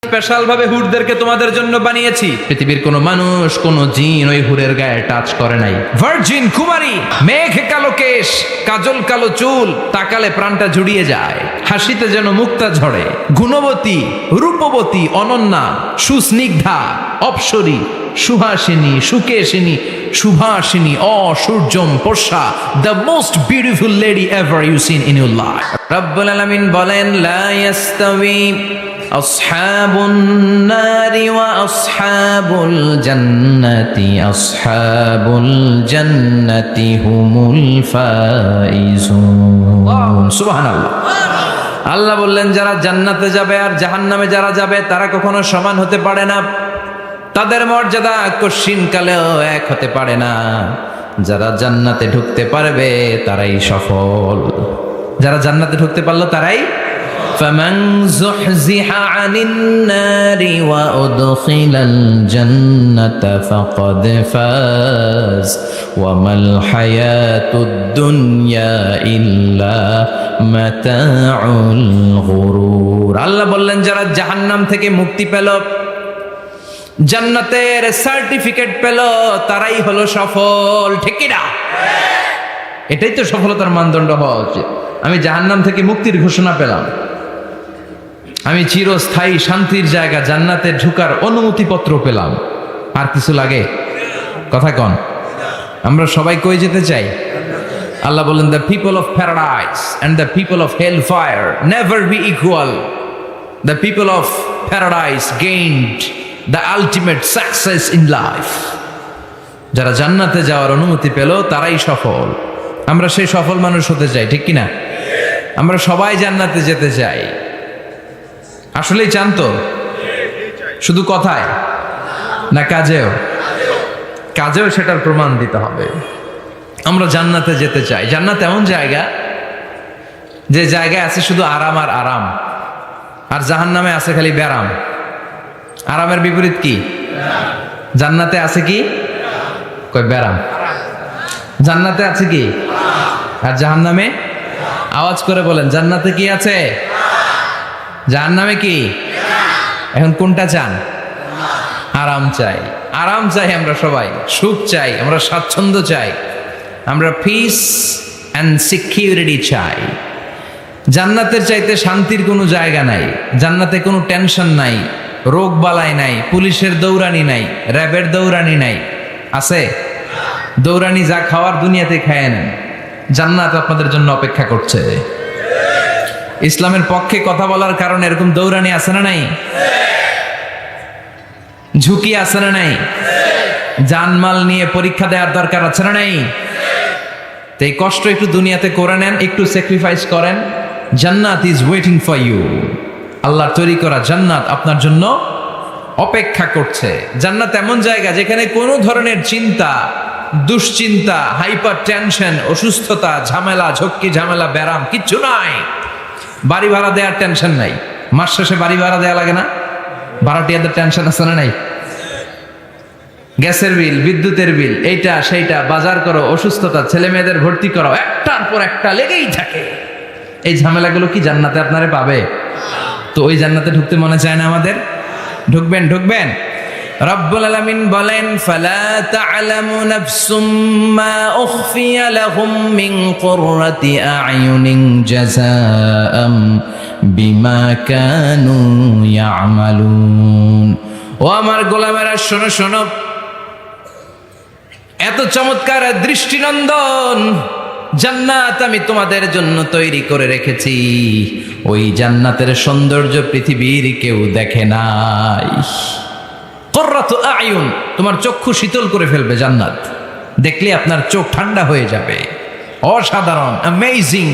Special ভাবে হুরদেরকে তোমাদের জন্য বানিয়েছি। পৃথিবীর কোনো মানুষ কোনো জিন ওই হুরের গায়ে টাচ করে নাই। ভার্জিন কুমারী, মেঘ কালো কেশ, কাজল কালো চুল, তাকালে প্রাণটা জুড়িয়ে যায়, হাসিতে যেন মুক্তা ঝরে, গুণবতী, রূপবতী, অনন্যা, সুস্নিগ্ধা, অপ্সরী, সুহাসিনী, সুকেশিনী, সুভাষিনী, অসূর্যম পোষা, the most beautiful lady ever you seen in your life. রব্বুল আলামিন বলেন, লা ইয়াস্তাওয়ি আসহাবুন নারি ওয়া আসহাবুল জান্নাতি, আসহাবুল জান্নাতি হুমুল ফাইজুন। সুবহানাল্লাহ। আল্লাহ বললেন, যারা জান্নাতে যাবে আর জাহান্নামে যারা যাবে তারা কখনো সমান হতে পারে না, তাদের মর্যাদা কশিনকালেও এক হতে পারে না। যারা জান্নাতে ঢুকতে পারবে তারাই সফল, যারা জান্নাতে ঢুকতে পারলো তারাই। ফামান যুহজিহা আনিন নারি ওয়া উদখিলাল জান্নাতা ফাকাদ ফাজ ওয়া মাল হায়াতুদ দুনিয়া ইল্লা মাতাউল গুরুর। আল্লাহ বললেন, যারা জাহান্নাম থেকে মুক্তি পেল, জান্নাতের সার্টিফিকেট পেল, তারাই হলো সফল। ঠিক কি না? এটাই তো সফলতার মানদণ্ড হওয়া উচিত। আমি জাহান্নাম থেকে মুক্তির ঘোষণা পেলাম, আমি চিরস্থায়ী শান্তির জায়গা জান্নাতে ঢুকার অনুমতিপত্র পেলাম, আর কিছু লাগে? কথা কন। আমরা সবাই কই যেতে চাই? আল্লাহ বলেন, the people of paradise and the people of hell fire never be equal. The people of paradise gained the ultimate success in life. যারা জান্নাতে যাওয়ার অনুমতি পেল তারাই সফল। আমরা সেই সফল মানুষ হতে চাই, ঠিক কিনা? আমরা সবাই জান্নাতে যেতে চাই। আসলেই চান তো? শুধু কথায় না কাজেও? কাজেও সেটার প্রমাণ দিতে হবে। আমরা জান্নাতে যেতে চাই। জান্নাত এমন জায়গা যে জায়গায় আছে শুধু আরাম আর আরাম, আর জাহান্নামে আছে খালি ব্যারাম। আরামের বিপরীত কি? জান্নাতে আছে কি? কই ব্যারাম। জান্নাতে আছে কি? আর জাহান্নামে? আওয়াজ করে বলেন, জান্নাতে কি আছে? জাহান্নামে কি? এখন কোনটা চান? আরাম চাই। আরাম চাই আমরা সবাই, সুখ চাই, আমরা স্বাচ্ছন্দ্য চাই, আমরা পিস অ্যান্ড সিকিউরিটি চাই। জান্নাতের চাইতে শান্তির কোনো জায়গা নাই। জান্নাতে কোনো টেনশন নাই, রোগ বালাই নাই, পুলিশের দৌড়ানি নাই, র্যাবের দৌড়ানি নাই। আছে? দৌড়ানি যা খাওয়ার দুনিয়াতে খায় নেন, জান্নাত আপনাদের জন্য অপেক্ষা করছে। ইসলামের পক্ষে কথা বলার কারণে এরকম দৌড়ানি আছে না নাই? ঝুঁকি আছে না নাই? জানমাল নিয়ে পরীক্ষা দেওয়ার দরকার আছে না নাই? তো এই কষ্ট একটু দুনিয়াতে করে নেন, একটু স্যাক্রিফাইস করেন। জান্নাত ইজ ওয়েটিং ফর ইউ। আল্লাহর তৈরি করা জান্নাত আপনার জন্য অপেক্ষা করছে। জান্নাত এমন জায়গা যেখানে কোনো ধরনের চিন্তা, দুশ্চিন্তা, হাইপার টেনশন, অসুস্থতা, ঝামেলা, ঝক্কি ঝামেলা, ব্যারাম কিচ্ছু নাই। বাড়ি ভাড়া দেওয়ার টেনশন নাই। মাস শেষে বাড়ি ভাড়া দেওয়া লাগে না? ভাড়াটিয়াদের টেনশন আছে না নাই? গ্যাসের বিল, বিদ্যুতের বিল, এইটা সেইটা, বাজার করো, অসুস্থতা, ছেলে মেয়েদের ভর্তি করো, একটার পর একটা লেগেই থাকে। এই ঝামেলাগুলো কি জান্নাতে আপনারে পাবে? তো ওই জান্নাতে ঢুকতে মনে চায় না আমাদের? ঢুকবেন, ঢুকবেন। রব্বুল আলামিন বলেন, ফালা তা'লামু নাফসুম মা উখফিয়া লাহুম মিন কুররাতি আ'য়ুনিন জাযাআম বিমা কানু ইয়া'মালুন। ও আমার গোলামেরা, শোনো শোনো, এত চমৎকার দৃষ্টিনন্দন জান্নাত আমি তোমাদের জন্য তৈরি করে রেখেছি। ওই জান্নাতের সৌন্দর্য পৃথিবীর কেউ দেখে নাই। কুররাতু আ'য়ুন, তোমার চক্ষু শীতল করে ফেলবে জান্নাত। দেখলে আপনার চোখ ঠান্ডা হয়ে যাবে। অসাধারণ, amazing,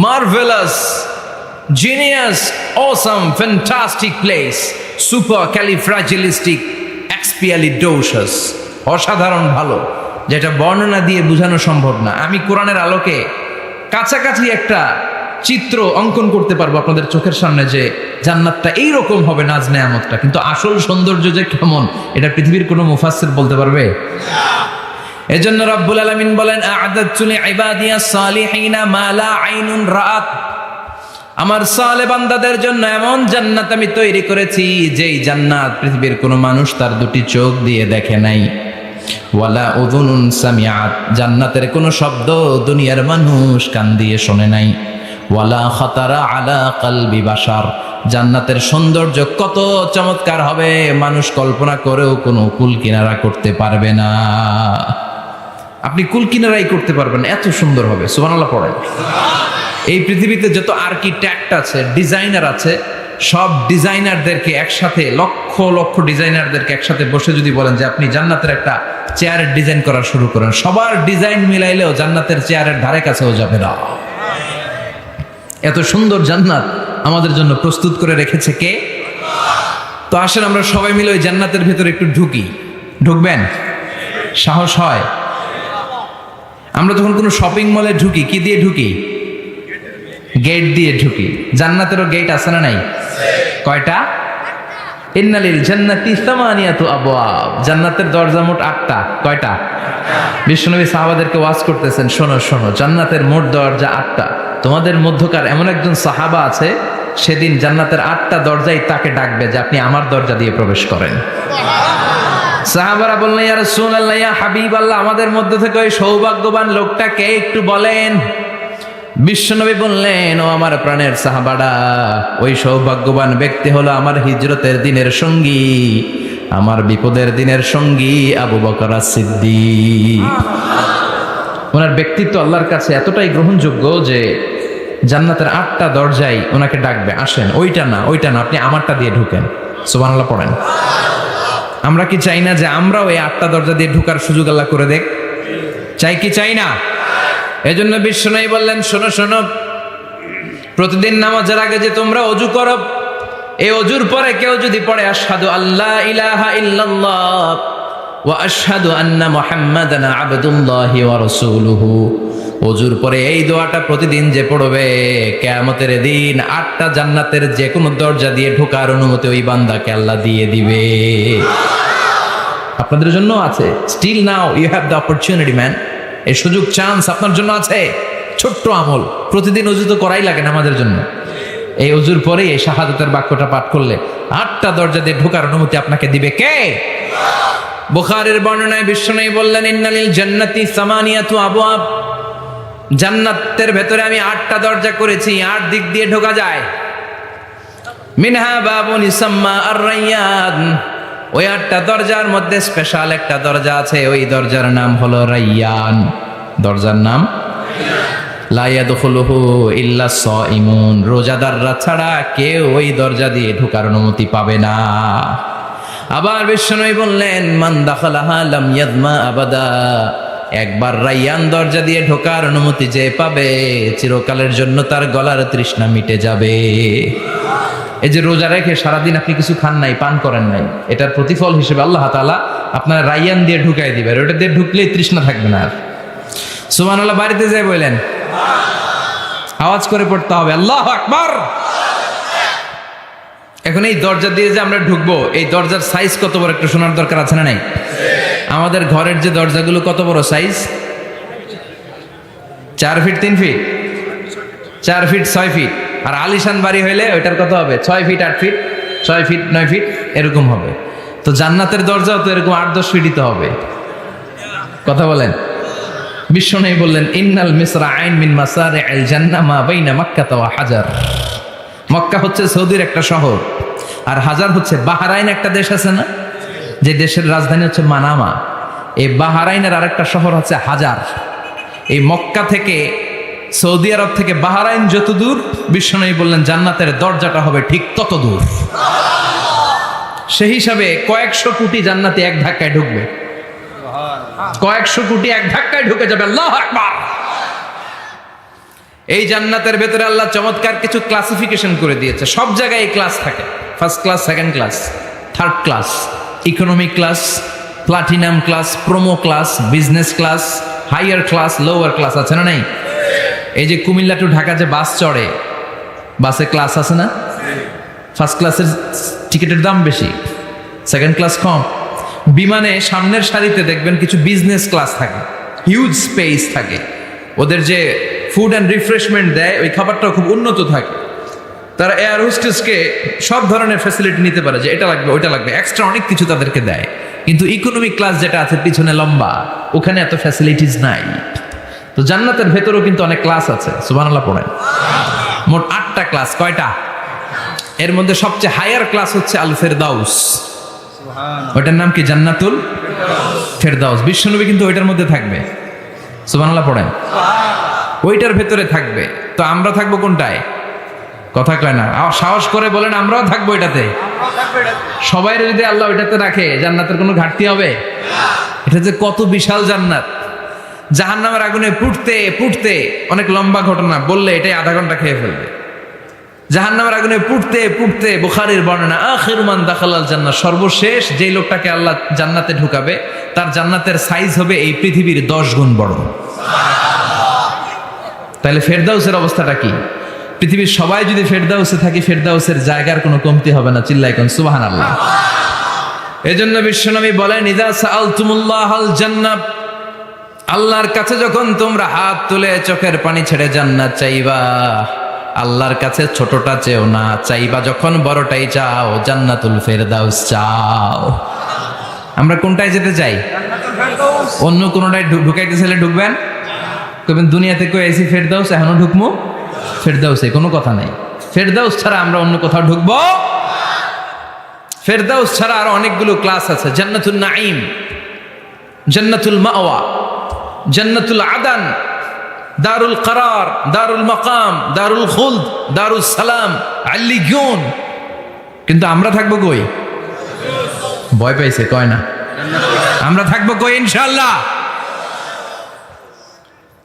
marvellous, genius, awesome, fantastic place, supercalifragilisticexpialidocious. অসাধারণ ভালো, যেটা বর্ণনা দিয়ে বোঝানো সম্ভব না। আমি কোরআনের আলোকে কাছাকাছি একটা চিত্র অঙ্কন করতে পারবো আপনাদের চোখের সামনে, যে জান্নাতটা এইরকম হবে, নাজ নেয়ামতটা। কিন্তু আসল সৌন্দর্য যে কেমন, এটা পৃথিবীর কোনো মুফাসসির বলতে পারবে? এজন্য রব্বুল আলামিন বলেন, আ'দাতু লিইবাদিয়াস সালিহিনা মা লা আইনুন রাআত আমার সালে বান্দাদের জন্য এমন জান্নাত আমি তৈরি করেছি যেই জান্নাত পৃথিবীর কোনো মানুষ তার দুটি চোখ দিয়ে দেখে নাই। ওয়ালা উযুনুন সামিআত, জান্নাতের কোনো শব্দ দুনিয়ার মানুষ কান দিয়ে শোনে নাই। ওয়ালা খাতারা আলা কলবি বাশার, জান্নাতের সৌন্দর্য কত চমৎকার হবে মানুষ কল্পনা করেও কোনো কুল কিনারা করতে পারবে না। আপনি কুল কিনারাই করতে পারবেন, এত সুন্দর হবে। সুবহানাল্লাহ পড়েন। এই পৃথিবীতে যত আর্কিটেক্ট আছে, ডিজাইনার আছে, সব ডিজাইনারদেরকে একসাথে, লক্ষ লক্ষ ডিজাইনারদেরকে একসাথে বসে যদি বলেন যে আপনি জান্নাতের একটা চেয়ারের ডিজাইন করা শুরু করেন, সবার ডিজাইন মিলাইলেও জান্নাতের চেয়ারের ধারে কাছেও যাবে না। এত সুন্দর জান্নাত আমাদের জন্য প্রস্তুত করে রেখেছে কে? তো আসেন আমরা সবাই মিলে ওই জান্নাতের ভিতরে একটু ঢুকি। ঢুকবেন? সাহস হয়? আমরা যখন কোনো শপিং মলে ঢুকি, কি দিয়ে ঢুকি? গেট দিয়ে ঢুকি। জান্নাতেরও গেট আছে না নাই? কয়টা? ইন্নালিল জান্নাতি সামানিয়াতু আবওয়াব, জান্নাতের দরজা মোট 8টা। কয়টা? বিশ্বনবী সাহাবাদেরকে ওয়াজ করতেছেন, শোনো শোনো, জান্নাতের মোট দরজা 8টা। তোমাদের মধ্যকার এমন একজন সাহাবা আছে, সেদিন জান্নাতের 8টা দরজাই তাকে ডাকবে যে আপনি আমার দরজা দিয়ে প্রবেশ করেন। সাহাবারা বললেন, ইয়া রাসূলুল্লাহ, ইয়া হাবিবাল্লাহ, আমাদের মধ্যে থেকে ওই সৌভাগ্যবান লোকটা কে একটু বলেন। বিশ্বনবী বললেন, ও আমার প্রাণের সাহাবারা, ওই সৌভাগ্যবান ব্যক্তি হলো আমার হিজরতের দিনের সঙ্গী, আমার বিপদের দিনের সঙ্গী আবু বকর as-সিদ্দিক। ওনার ব্যক্তিত্ব আল্লাহর কাছে এতটাই গ্রহণযোগ্য যে জান্নাতের 8টা দরজাই ওনাকে ডাকবে, আসেন। ওইটা না, ওইটা না, আপনি আমারটা দিয়ে ঢুকেন। সুবহানাল্লাহ পড়েন। আমরা কি চাই না যে আমরাও এই 8টা দরজা দিয়ে ঢুকার সুযোগ আল্লাহ করে দেখ? চাই কি চাই না? এজন্য বিশ্বনবী বললেন, শোনো শোনো, প্রতিদিন নামাজের আগে যে তোমরা ওযু করো, এই ওযুর পরে কেউ যদি পড়ে আশহাদু আল্লা ইলাহা ইল্লাল্লাহ ওয়া আশহাদু আন্না মুহাম্মাদান আবদুল্লাহি ওয়া রাসূলুহু, ওযুর পরে এই দোয়াটা প্রতিদিন যে পড়বে, কিয়ামতের দিন 8টা জান্নাতের যে কোনো দরজা দিয়ে ঢোকার অনুমতি ওই বান্দাকে আল্লাহ দিয়ে দিবে। আপনাদের জন্য আছে। Still now you have the opportunity man. এই সুযোগ, চান্স আপনার জন্য আছে। ছোট্ট আমল, প্রতিদিন ওযু তো করাই লাগে না আমাদের জন্য। এই ওযুর পরে এই শাহাদাতের বাক্যটা পাঠ করলে 8টা দরজা দিয়ে ঢোকার অনুমতি আপনাকে দিবে কে? বুখারীর বর্ণনায় বিশ্বনবী বললেন, ইন্নালিল জান্নাতি সামানিয়াতু আবওয়াব, জান্নাতের ভেতরে আমি 8টা দরজা করেছি, 8 দিক দিয়ে ঢোকা যায়। মিনহা বাবুন ইসাম্মা আর-রায়্যান, ওই 8টা দরজার মধ্যে স্পেশাল একটা দরজা আছে, ওই দরজার নাম হলো রায়্যান। দরজার নাম লা ইয়াদখুলুহু ইল্লা সাইমুন, রোজাদাররা ছাড়া কেউ ওই দরজা দিয়ে ঢোকার অনুমতি পাবে না। আবার বিশ্বনবী বললেন, মান দাখালাহা লাম ইয়াদমা আবাদা, একবার রায়্যান দরজা দিয়ে ঢোকার অনুমতি যে পাবে, চিরকালের জন্য তার গলার তৃষ্ণা মিটে যাবে। এই যে রোজা রেখে সারাদিন আপনি কিছু খান নাই, পান করেন নাই, এটার প্রতিফল হিসেবে আল্লাহ তাআলা আপনার রায়্যান দিয়ে ঢুকাই দিবে। ওটা দিয়ে ঢুকলেই তৃষ্ণা থাকবে না আর। সুবহানাল্লাহ বাড়িতে যাই বলেন, আওয়াজ করে পড়তে হবে আল্লাহু আকবার। এখন এই দরজা দিয়ে যে আমরা ঢুকবো, এই দরজার সাইজ কত বড় একটু শোনার দরকার আছে না নাই? আমাদের ঘরের যে দরজাগুলো কত বড় size? 4 feet 3 feet, 4 feet 6 feet. আর আলিশান বাড়ি হইলে ওইটার কত হবে? 6 ফিট 8 ফিট, 6 ফিট 9 ফিট এরকম হবে। তো জান্নাতের দরজাও তো এরকম 8-10 ফিটই তো হবে। কথা বলেন। বিশ্বনবী বললেন, ইন্নাল মিসরাআইন মিন মাসারি'ল জান্নাহ মা বাইনা মক্কা ওয়া হাজার। মক্কা হচ্ছে সৌদির একটা শহর, আর হাজার হচ্ছে বাহরাইন, একটা দেশ আছে না, যে দেশের রাজধানী হচ্ছে মানামা। এই বাহরাইনের আরেকটা শহর হচ্ছে হাজার। এই মক্কা থেকে, সৌদি আরব থেকে বাহরাইন যত দূর, বিশ্বনবী বললেন জান্নাতের দরজাটা হবে ঠিক তত দূর। সেই হিসাবে কয়েকশো কোটি জান্নাতে এক ধাক্কায় ঢুকবে, কয়েকশো কোটি এক ধাক্কায় ঢুকে যাবে। আল্লাহু আকবার। এই জান্নাতের ভেতরে আল্লাহ চমৎকার কিছু ক্লাসিফিকেশন করে দিয়েছে। সব জায়গায় এই ক্লাস থাকে, first class, second class, third class, economy class, platinum class, promo class, business class, higher class, lower class, আছে না নাই? এই যে কুমিল্লা টু ঢাকা যে বাস চড়ে, বাসে ক্লাস আছে না? ফার্স্ট ক্লাসের টিকিটের দাম বেশি, সেকেন্ড ক্লাস কম। বিমানে সামনের সারিতে দেখবেন কিছু বিজনেস ক্লাস থাকে, হিউজ স্পেস থাকে, ওদের যে ফুড অ্যান্ড রিফ্রেশমেন্ট দেয় ওই খাবারটাও খুব উন্নত থাকে। তারা এয়ার হোস্টেসকে সব ধরনের ফ্যাসিলিটি নিতে পারে, যে এটা লাগবে ওইটা লাগবে, এক্সট্রা অনেক কিছু তাদেরকে দেয়। কিন্তু ইকোনমিক ক্লাস যেটা আছে পিছনে লম্বা, ওখানে এত ফ্যাসিলিটিস নাই। তো জান্নাতের ভেতরেও কিন্তু অনেক ক্লাস আছে, সুবহানাল্লাহ পড়েন। মোট 8টা ক্লাস। কয়টা? এর মধ্যে সবচেয়ে হায়ার ক্লাস হচ্ছে আল ফেরদাউস। ওইটার নাম কি? জান্নাতুল ফেরদাউস। বিশ্বনবী কিন্তু ওইটার মধ্যে থাকবে, সুবহানাল্লাহ পড়েন। ওইটার ভেতরে থাকবে। তো আমরা থাকবো কোনটায়? কথা কয় না, সাহস করে বলেন আমরাও থাকবো এটাতে। সবাই যদি আল্লাহ ওইটাতে রাখে, জান্নাতের কোনো ঘাটতি হবে? এটা যে কত বিশাল জান্নাত! জাহান্নামের আগুনে পুড়তে পুড়তে, অনেক লম্বা ঘটনা, বললে এটাই আধা ঘন্টা খেয়ে ফেলবে। জাহান্নামের আগুনে পুড়তে পুড়তে, বুখারীর বর্ণনা, আখিরু মান দাখালাল জান্নাত, সর্বশেষ যেই লোকটাকে আল্লাহ জান্নাতে ঢুকাবে, তার জান্নাতের সাইজ হবে এই পৃথিবীর 10 গুণ বড়। তাহলে ফেরদাউসের অবস্থাটা কি? পৃথিবীর সবাই যদি ফেরদাউসে থাকি, ফেরদাউসের জায়গার কোনো কমতি হবে না। চিল্লায় কোন সুবহানাল্লাহ। এজন্য বিশ্বনবী বলেন, ইযা সাআলতুমুল্লাহাল জান্নাহ, আল্লাহর কাছে যখন তোমরা হাত তুলে চোখের পানি ছেড়ে জান্নাত চাইবা, আল্লাহর কাছে ছোটটা চেও না, চাইবা যখন বড়টাই চাও, জান্নাতুল ফেরদাউস চাও। আমরা কোনটায় যেতে চাই? অন্য কোনটায় ঢুকাইতে চাইলে ঢুকবেন, কইবেন দুনিয়াতে কই আইছি ফেরদাউস, এখনো ঢুকমু ফেরদাউসে? কোনো কথা নাই। ফেরদাউস ছাড়া আমরা অন্য কোথাও ঢুকবো? ফেরদাউস ছাড়া আরো অনেকগুলো ক্লাস আছে। জান্নাতুল নাঈম, জান্নাতুল মাওয়া, জান্নাতুল আদান, দারুল করার, দারুল মাকাম, দারুল খুলদ, দারুল সালাম, আল্লিয়ুন। কিন্তু আমরা থাকবো কই? ভয় পাইছে, কয় না। আমরা থাকবো কই? ইনশাআল্লাহ।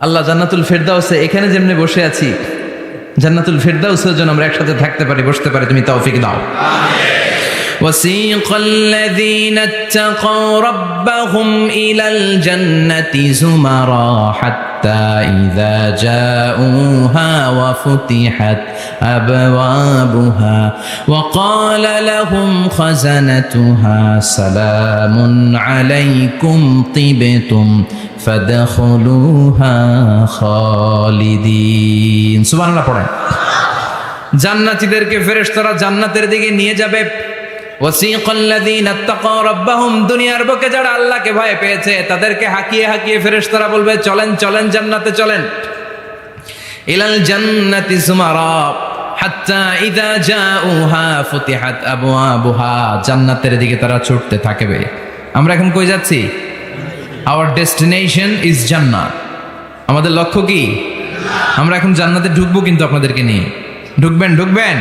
আল্লাহ জান্নাতুল ফেরদাউসে, এখানে যেমনি বসে আছি, জান্নাতুল ফেরদাউসের জন্য আমরা একসাথে থাকতে পারি, বসতে পারি। তুমি তৌফিক দাও। وسيق الذين اتقوا ربهم إلى الجنة زمرا حتى إذا جاءوها وفتحت أبوابها وقال لهم خزنتها سلام عليكم طبتم فادخلوها خالدين। সুবহানাল্লাহ পড়েন। জান্নাতীদেরকে ফেরেশতারা জান্নাতের দিকে নিয়ে যাবে। ওয়াসিকাল্লাযীনা ইত্তাকাউ রাব্বাহুম, দুনিয়ার বুকে যারা আল্লাহকে ভয় পেয়েছে তাদেরকে হাকিয়ে হাকিয়ে ফেরেশতারা বলবে, চলেন চলেন জান্নাতে চলেন। ইলাল জান্নাতি যুমারা হাত্তা ইযা জাউহা ফুতিহাত আবওয়াবুহা, জান্নাতের দিকে তারা ছুটতে থাকবে। আমরা এখন কই যাচ্ছি? আওয়ার ডেস্টিনেশন ইজ জান্নাত। আমাদের লক্ষ্য কি? আমরা এখন জান্নাতে ঢুকবো, কিন্তু আপনাদেরকে নিয়ে। ঢুকবেন? ঢুকবেন?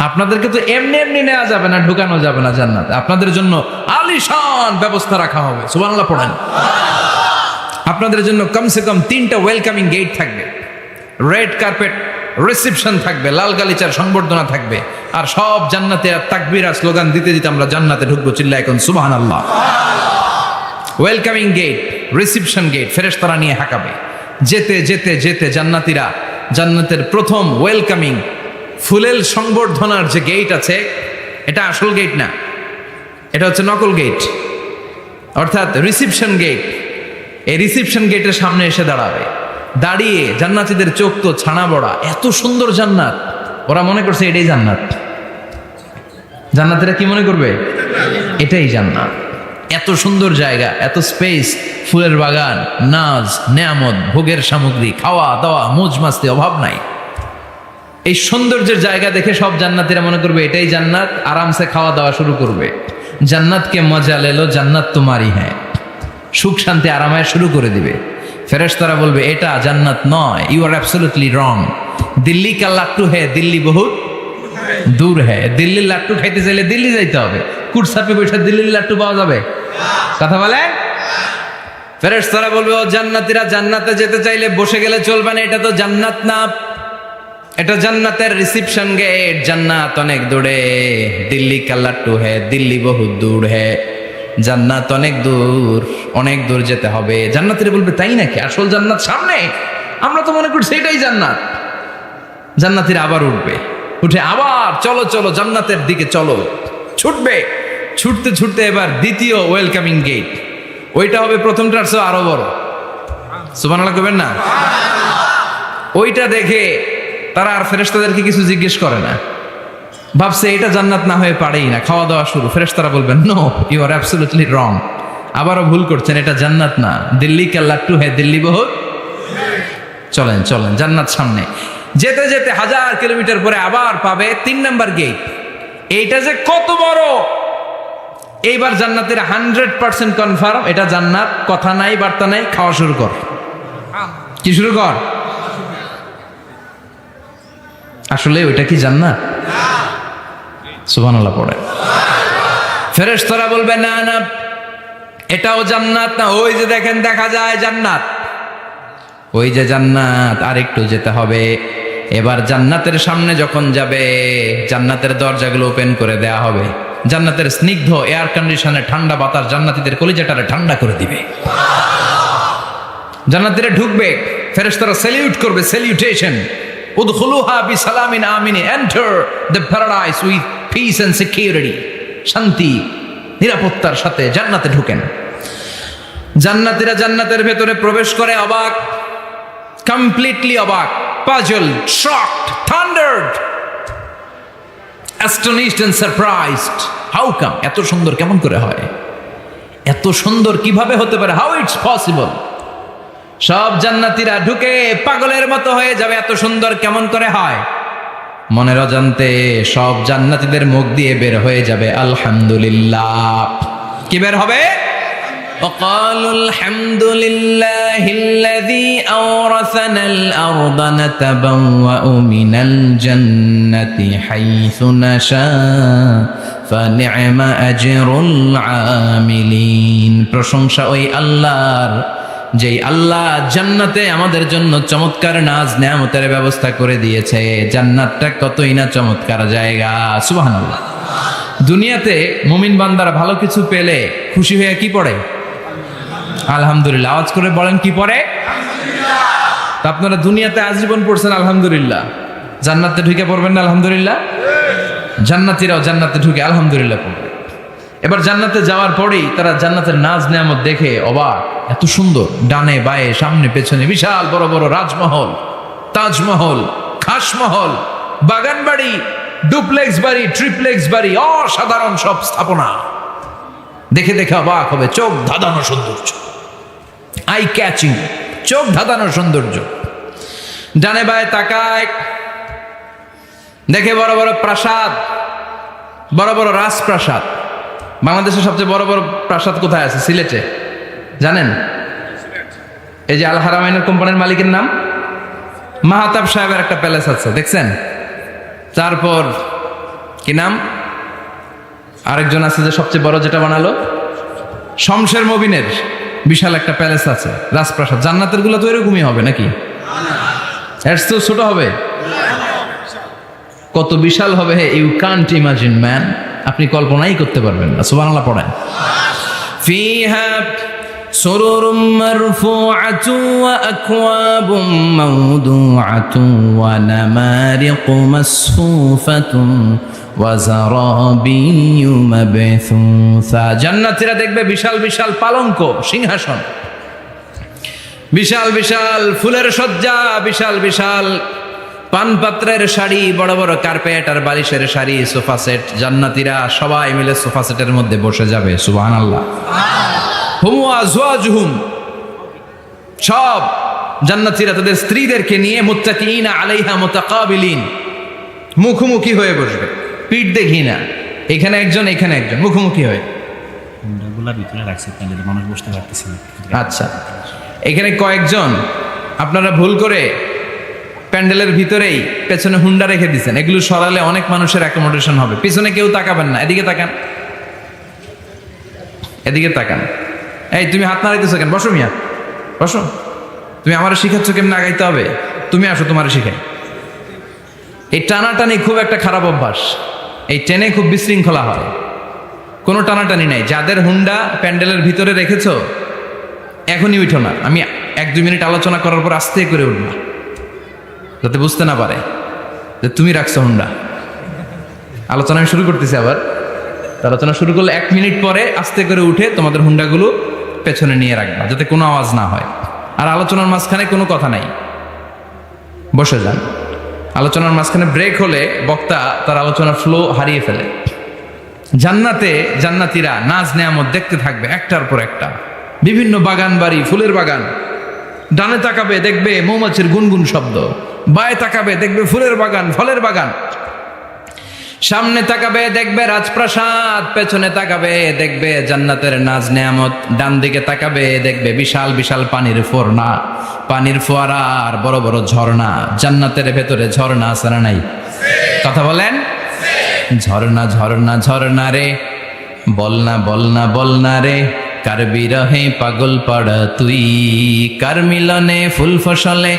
আপনাদেরকে তো এমনি এমনি নেওয়া যাবে না, ঢুকানো যাবে না জান্নাতে। আপনাদের জন্য আলিশান ব্যবস্থা রাখা হবে। সুবহানাল্লাহ পড়েন। আপনাদের জন্য কমসে কম 3টা ওয়েলকামিং গেট থাকবে, রেড কার্পেট রিসেপশন থাকবে, লাল গালিচার সংবর্ধনা থাকবে, আর সব জান্নাতীরা তাকবীর আর স্লোগান দিতে দিতে আমরা জান্নাতে ঢুকবো। চিল্লায় এখন সুবহানাল্লাহ। ওয়েলকামিং গেট, রিসেপশন গেট ফেরেশতারা নিয়ে হাঁকাবে। যেতে যেতে যেতে জান্নাতীরা জান্নাতের প্রথম ওয়েলকামিং ফুলেল সংবর্ধনার যে গেট আছে, এটা আসল গেট না, এটা হচ্ছে নকল গেট, অর্থাৎ রিসেপশন গেট। এই রিসেপশন গেটের সামনে এসে দাঁড়াবে। দাঁড়িয়ে জান্নাতীদের চোখ তো ছানা বড়া, এত সুন্দর জান্নাত, ওরা মনে করছে এটাই জান্নাত। জান্নাতীরা কি মনে করবে? এটাই জান্নাত। এত সুন্দর জায়গা, এত স্পেস, ফুলের বাগান, নাজ নেয়ামত, ভোগের সামগ্রী, খাওয়া দাওয়া, মৌজ মাস্তি, অভাব নাই। এই সৌন্দর্যের জায়গা দেখে সব জান্নাতীরা মনে করবে এটাই জান্নাত, আরামসে খাওয়া দাওয়া শুরু করবে। জান্নাতকে মজা লেলো, জান্নাত তোমারই হ্যাঁ, সুখ শান্তি আরামায় শুরু করে দিবে। ফেরেশতারা বলবে এটা জান্নাত নয়, you are absolutely wrong. Delhi কা লাট্টু হ্যাঁ, দিল্লি বহুত দূর হ্যাঁ। দিল্লির লাট্টু খাইতে চাইলে দিল্লি যাইতে হবে, কুটসাপে বসে দিল্লির লাট্টু পাওয়া যাবে? কথা বলে। ফেরেশতারা বলবে ও জান্নাতীরা, জান্নাতে যেতে চাইলে বসে গেলে চলবে না, এটা তো জান্নাত না, এটা জান্নাতের রিসেপশন গেট। জান্নাত অনেক দূরে, দিল্লি কা লাট্টু হ্যাঁ, দিল্লি বহুত দূর হ্যাঁ, জান্নাত অনেক দূর, অনেক দূর যেতে হবে। জান্নাতীরা বলবে তাই নাকি? আসল জান্নাত সামনে, আমরা তো মনে করছি এটাই জান্নাত। জান্নাতীরা আবার উঠবে, উঠে আবার চলো চলো জান্নাতের দিকে চলো, ছুটবে। ছুটতে ছুটতে এবার দ্বিতীয় ওয়েলকামিং গেট, ওইটা হবে প্রথমটার চেয়ে আরো বড়। সুবহানাল্লাহ কইবেন না? ওইটা দেখে তারা আর ফেরেশতাদেরকে কিছু জিজ্ঞেস করে না, ভাবছে এটা জান্নাত না হয়ে পারেই না, খাওয়া দাওয়া শুরু। ফেরেশতারা বলবেন no, you are absolutely wrong, আবারও ভুল করছেন, এটা জান্নাত না, দিল্লি কা লাট্টু হ্যাঁ দিল্লি বহুত। চলেন চলেন, জান্নাত সামনে। যেতে যেতে 1000 কিলোমিটার পরে আবার পাবে 3 নাম্বার গেট। এইটা যে কত বড়, এইবার জান্নাতের 100% কনফার্ম এটা জান্নাত, কথা নাই বার্তা নাই, খাওয়া শুরু কর। কি শুরু কর? আসলে ওইটা কি জান্নাত? সুবহানাল্লাহ পড়ে। ফেরেশতারা বলবে না না, এটাও জান্নাত না, ওই যে দেখেন দেখা যায় জান্নাত, ওই যে জান্নাত, আর একটু যেতে হবে। এবার জান্নাতের সামনে যখন যাবে, জান্নাতের দরজাগুলো ওপেন করে দেয়া হবে। জান্নাতের স্নিগ্ধ এয়ার কন্ডিশনে ঠান্ডা বাতাস জান্নাতীদের কলিজাটারে ঠান্ডা করে দিবে। জান্নাতীরা ঢুকবে, ফেরেশতারা স্যালিউট করবে, স্যালিউটেশন, উদখুলুহা বিসালামিন আমিন, enter the paradise with peace and security, শান্তি নিরাপত্তার সাথে জান্নাতে ঢুকেন। জান্নাতীরা জান্নাতের ভেতরে প্রবেশ করে অবাক, কমপ্লিটলি অবাক, puzzled, shocked, thundered, astonished and surprised. How come? এত সুন্দর কেমন করে হয়? এত সুন্দর কিভাবে হতে পারে? How it's possible? সব জান্নাতীরা ঢুকে পাগলের মতো হয়ে যাবে, এত সুন্দর কেমন করে হয়। মনের অজান্তে সব জান্নাতীদের মুখ দিয়ে বের হয়ে যাবে আলহামদুলিল্লাহ। কি বের হবে? وقالوا الحمد لله الذي أورثنا الأرض نتبوأ من الجنة حيث نشاء فنعم أجر العاملين। প্রশংসা ওই আল্লাহর, যেই আল্লাহ জান্নাতে আমাদের জন্য চমৎকার নাজ নেয়ামতের ব্যবস্থা করে দিয়েছে। জান্নাতটা কতই না চমৎকার জায়গা। সুবহানাল্লাহ। দুনিয়াতে মুমিন বান্দারা ভালো কিছু পেলে খুশি হয়ে কি পড়ে? আলহামদুলিল্লাহ। আওয়াজ করে বলেন কি পড়ে? তা আপনারা দুনিয়াতে আজীবন পড়ছেন আলহামদুলিল্লাহ, জান্নাতে ঢুকে পড়বেন না আলহামদুলিল্লাহ? জান্নাতীরাও জান্নাতে ঢুকে আলহামদুলিল্লাহ পড়বে। এবার জান্নাতে যাওয়ার পরেই তারা জান্নাতের নাজ নেয়ামত দেখে অবাক, এত সুন্দর, ডানে বায়ে সামনে পেছনে বিশাল বড় বড় রাজমহল, তাজমহল, খাসমহল, বাগান বাড়ি, ডুপ্লেক্স বাড়ি, ট্রিপ্লেক্স বাড়ি, অসাধারণ সব স্থাপনা দেখে দেখে অবাক হবে। চোখ ধাঁধানো সৌন্দর্য, আই ক্যাচিং, চোখ ধাঁধানো সৌন্দর্য। ডানে বায়ে তাকায়, দেখে বড় বড় প্রাসাদ, বড় বড় রাজপ্রাসাদ। বাংলাদেশের সবচেয়ে বড় বড় প্রাসাদ কোথায় আছে? সিলেটে, জানেন? এই যে আল হারামাইনের কোম্পানির মালিকের নাম মাহাতাব সাহেবের একটা প্যালেস আছে, দেখছেন? তারপর কি নাম আরেকজন আছে যে সবচেয়ে বড় যেটা বানালো, শমশের মবিনের বিশাল একটা প্যালেস আছে, রাজপ্রাসাদ। জান্নাতের গুলো তো এরকমই হবে নাকি? এর তো ছোট হবে, কত বিশাল হবে, ইউ কান্ট ইমাজিন ম্যান, আপনি কল্পনাই করতে পারবেন না। সুবহানাল্লাহ পড়েন। ফিহা সুরুরুম মারফুআতুন ওয়া আকওয়াবুম মাওদুআতুন ওয়া নামারিকু মাসফুফাতুন ওয়া যারাবিয়্যু মাবথুসা। জান্নাতীরা দেখবে বিশাল বিশাল পালঙ্ক, সিংহাসন, বিশাল বিশাল ফুলের সজ্জা, বিশাল বিশাল পানপাত্রের শাড়ি, বড় বড় কার্পেট আর বালিশের শাড়ি, সোফা সেট। জান্নাতীরা সবাই মিলে সোফা সেটের মধ্যে বসে যাবে। সুবহানাল্লাহ। হুম ওয়া আজওয়াজুহুম, সব জান্নাতীরা তাদের স্ত্রীদেরকে নিয়ে মুত্তাকিইনা আলাইহা মুতাকাবিলিন, মুখোমুখি হয়ে বসবে, পিঠ দেখি না, এখানে একজন এখানে একজন, মুখোমুখি হয়ে। ভিতরে রাখছে, মানুষ বসতে পারতেছে না। আচ্ছা, এখানে কয়েকজন আপনারা ভুল করে প্যান্ডেলের ভিতরেই পেছনে হুন্ডা রেখে দিচ্ছেন, এগুলো সরালে অনেক মানুষের অ্যাকোমোডেশন হবে। পিছনে কেউ তাকাবেন না, এদিকে তাকান, এদিকে তাকান। এই তুমি হাত নাড়াইতেছো কেন? বসো মিয়া, বসো। তুমি আমার শিখাচ্ছ কেমন আগাইতে হবে? তুমি আসো, তোমার শিখাই। এই টানাটানি খুব একটা খারাপ অভ্যাস, এই টেনে খুব বিশৃঙ্খলা হয়। কোনো টানাটানি নাই। যাদের হুন্ডা প্যান্ডেলের ভিতরে রেখেছো এখনই উঠো না, আমি 1-2 মিনিট আলোচনা করার পর আস্তে করে উঠবা, যাতে বুঝতে না পারে যে তুমি রাখছো হুন্ডা। আলোচনা আমি শুরু করতেছি আবার। আলোচনা শুরু করলে 1 মিনিট পরে আস্তে করে উঠে তোমাদের হুন্ডাগুলো পেছনে নিয়ে রাখবা, যাতে কোনো আওয়াজ না হয়। আর আলোচনার মাঝখানে কোনো কথা নাই, বসে যান। আলোচনার মাঝখানে ব্রেক হলে বক্তা তার আলোচনার ফ্লো হারিয়ে ফেলে। জান্নাতে জান্নাতীরা নাজ নেয়ামত দেখতে থাকবে একটার পর একটা, বিভিন্ন বাগান বাড়ি, ফুলের বাগান। ডানে তাকাবে দেখবে মৌমাছির গুনগুন শব্দ, বায়ে তাকাবে দেখবে ফুলের বাগান, ফলের বাগান। সামনে তাকাবে দেখবে রাজপ্রাসাদ, পেছনে তাকাবে দেখবে জান্নাতের নাজ নেয়ামত, ডান দিকে তাকাবে দেখবে বিশাল বিশাল পানির ফোয়ারা, পানির ফোয়ারা আর বড় বড় ঝর্ণা। জান্নাতের ভেতরে ঝর্ণা আছে না নাই? কথা বলেন। ঝর্ণা ঝর্ণা ঝর্ণা রে, বলনা বলনা বলনা রে, কার বিরহে পাগল পড়া তুই, কার মিলনে ফুল ফসলে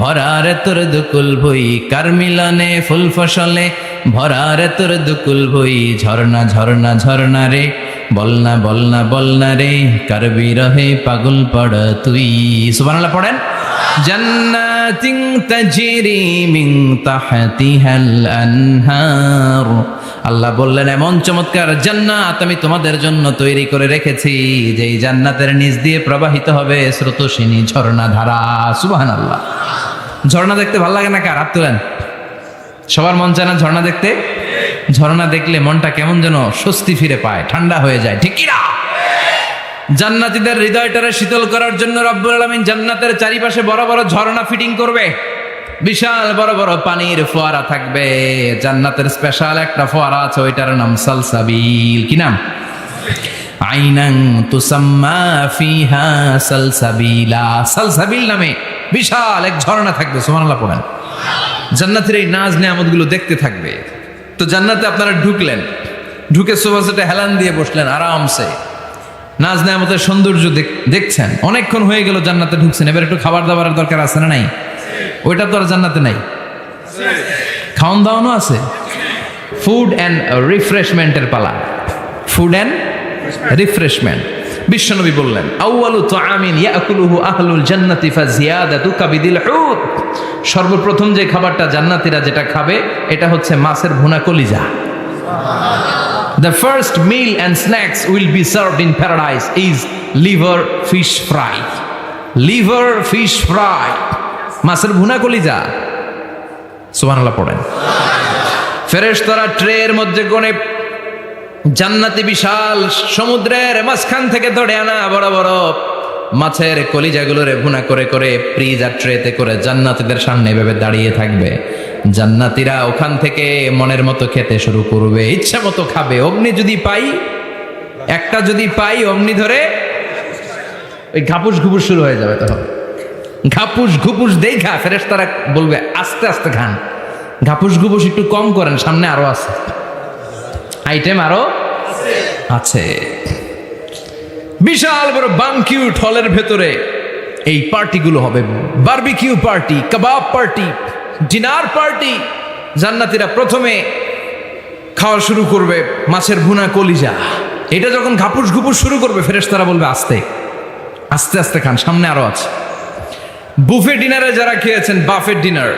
ভরারে তোর দুকুল ভুই, কার মিলনে ফুল ফসলে ভরারে তোর দুকুল ভুই। ঝর্ণা ঝর্ণা ঝর্ণা রে, বলনা বলনা বলনা রে, কার বিরহে পাগল পড়া তুই। সুবহানাল্লাহ পড়েন। জান্নাতিন তাজরি মিন তাহতিহাল আনহার, আল্লাহ বললেন এমন চমৎকার জান্নাত আমি তোমাদের জন্য তৈরি করে রেখেছি, যে এই জান্নাতের নিচ দিয়ে প্রবাহিত হবে স্রোতস্বিনী ঝর্ণা ধারা। সুবহানাল্লাহ। ঝর্ণা দেখতে ভালো লাগে না কার? হাত তুলেন। সবার মন চায় না ঝর্ণা দেখতে? ঝর্ণা দেখলে মনটা কেমন যেন স্বস্তি ফিরে পায়, ঠান্ডা হয়ে যায়, ঠিক কি না? জান্নাতীদের হৃদয়টারে শীতল করার জন্য রব্বুল আলামিন জান্নাতের চারিপাশে বড় বড় ঝর্ণা ফিটিং করবে, বিশাল বড় বড় পানির ফোয়ারা থাকবে। জান্নাতের স্পেশাল একটা ফোয়ারা আছে, ওইটার নাম সালসাবিল। কি নাম? আইনান তুসাম্মা ফিহা সালসাবিলা। সালসাবিল নামে বিশাল এক ঝর্ণা থাকবে। সুবহানাল্লাহ পড়েন। জান্নাতের এই নাজ নেয়ামতগুলো দেখতে থাকবে। তো জান্নাতে আপনারা ঢুকলেন, ঢুকে সোফাসেটে হেলান দিয়ে বসলেন আরামসে, নাজ নেয়ামতের সৌন্দর্য দেখছেন। অনেকক্ষণ হয়ে গেল জান্নাতে ঢুকছেন, এবার একটু খাবার দাবারের দরকার আছে না নাই? ওইটা তো আর জান্নাতে নাই। খাওয়ান দাওয়ানো আছে, ফুড অ্যান্ড রিফ্রেশমেন্টের পালা। Food and refreshment. বিশ্বনবী বললেন আউয়ালু তুআমিন ইয়াকুলুহু আহলুল জান্নাতি ফাজিয়াদাতু কাবিদিল হুত, সর্বপ্রথম যে খাবারটা জান্নাতীরা যেটা খাবে এটা হচ্ছে মাছের ভুনা কলিজা। The first meal and snacks will be served in paradise is liver fish fry. Liver fish fry, মাছের ভুনা কলিজা। সুবহানাল্লাহ পড়েন। ফেরেশতারা ট্রের মধ্যে গনে জান্নাতি বিশাল সমুদ্রের মাঝখান থেকে ধরে আনা বড় বড় মাছের কলিজাগুলোরে ভুনা করে করে ফ্রিজ আর ট্রেতে করে জান্নাতীদের সামনে এভাবে দাঁড়িয়ে থাকবে। জান্নাতীরা ওখান থেকে মনের মতো খেতে শুরু করবে, ইচ্ছা মতো খাবে। অমনি যদি পাই, একটা যদি পাই, অমনি ধরে ওই ঘাপুস ঘুপুস শুরু হয়ে যাবে। তখন ঘাপুস ঘুপুস দেখা ফেরেশতারা বলবে আস্তে আস্তে খান, ঘাপুস ঘুপুস একটু কম করেন, সামনে আরো আছে আইটেম, আরো আছে। বিশাল বড় বানকিউট হলের ভেতরে এই পার্টিগুলো হবে, বারবিকিউ পার্টি, কাবাব পার্টি, ডিনার পার্টি। জান্নাতীরা প্রথমে খাওয়া শুরু করবে মাছের ভুনা কলিজা। এটা যখন ঘাপুস ঘুপুস শুরু করবে ফেরেশতারা বলবে আস্তে আস্তে আস্তে খান, সামনে আরো আছে। বুফে ডিনারে যারা খেয়েছেন, বাফেট ডিনার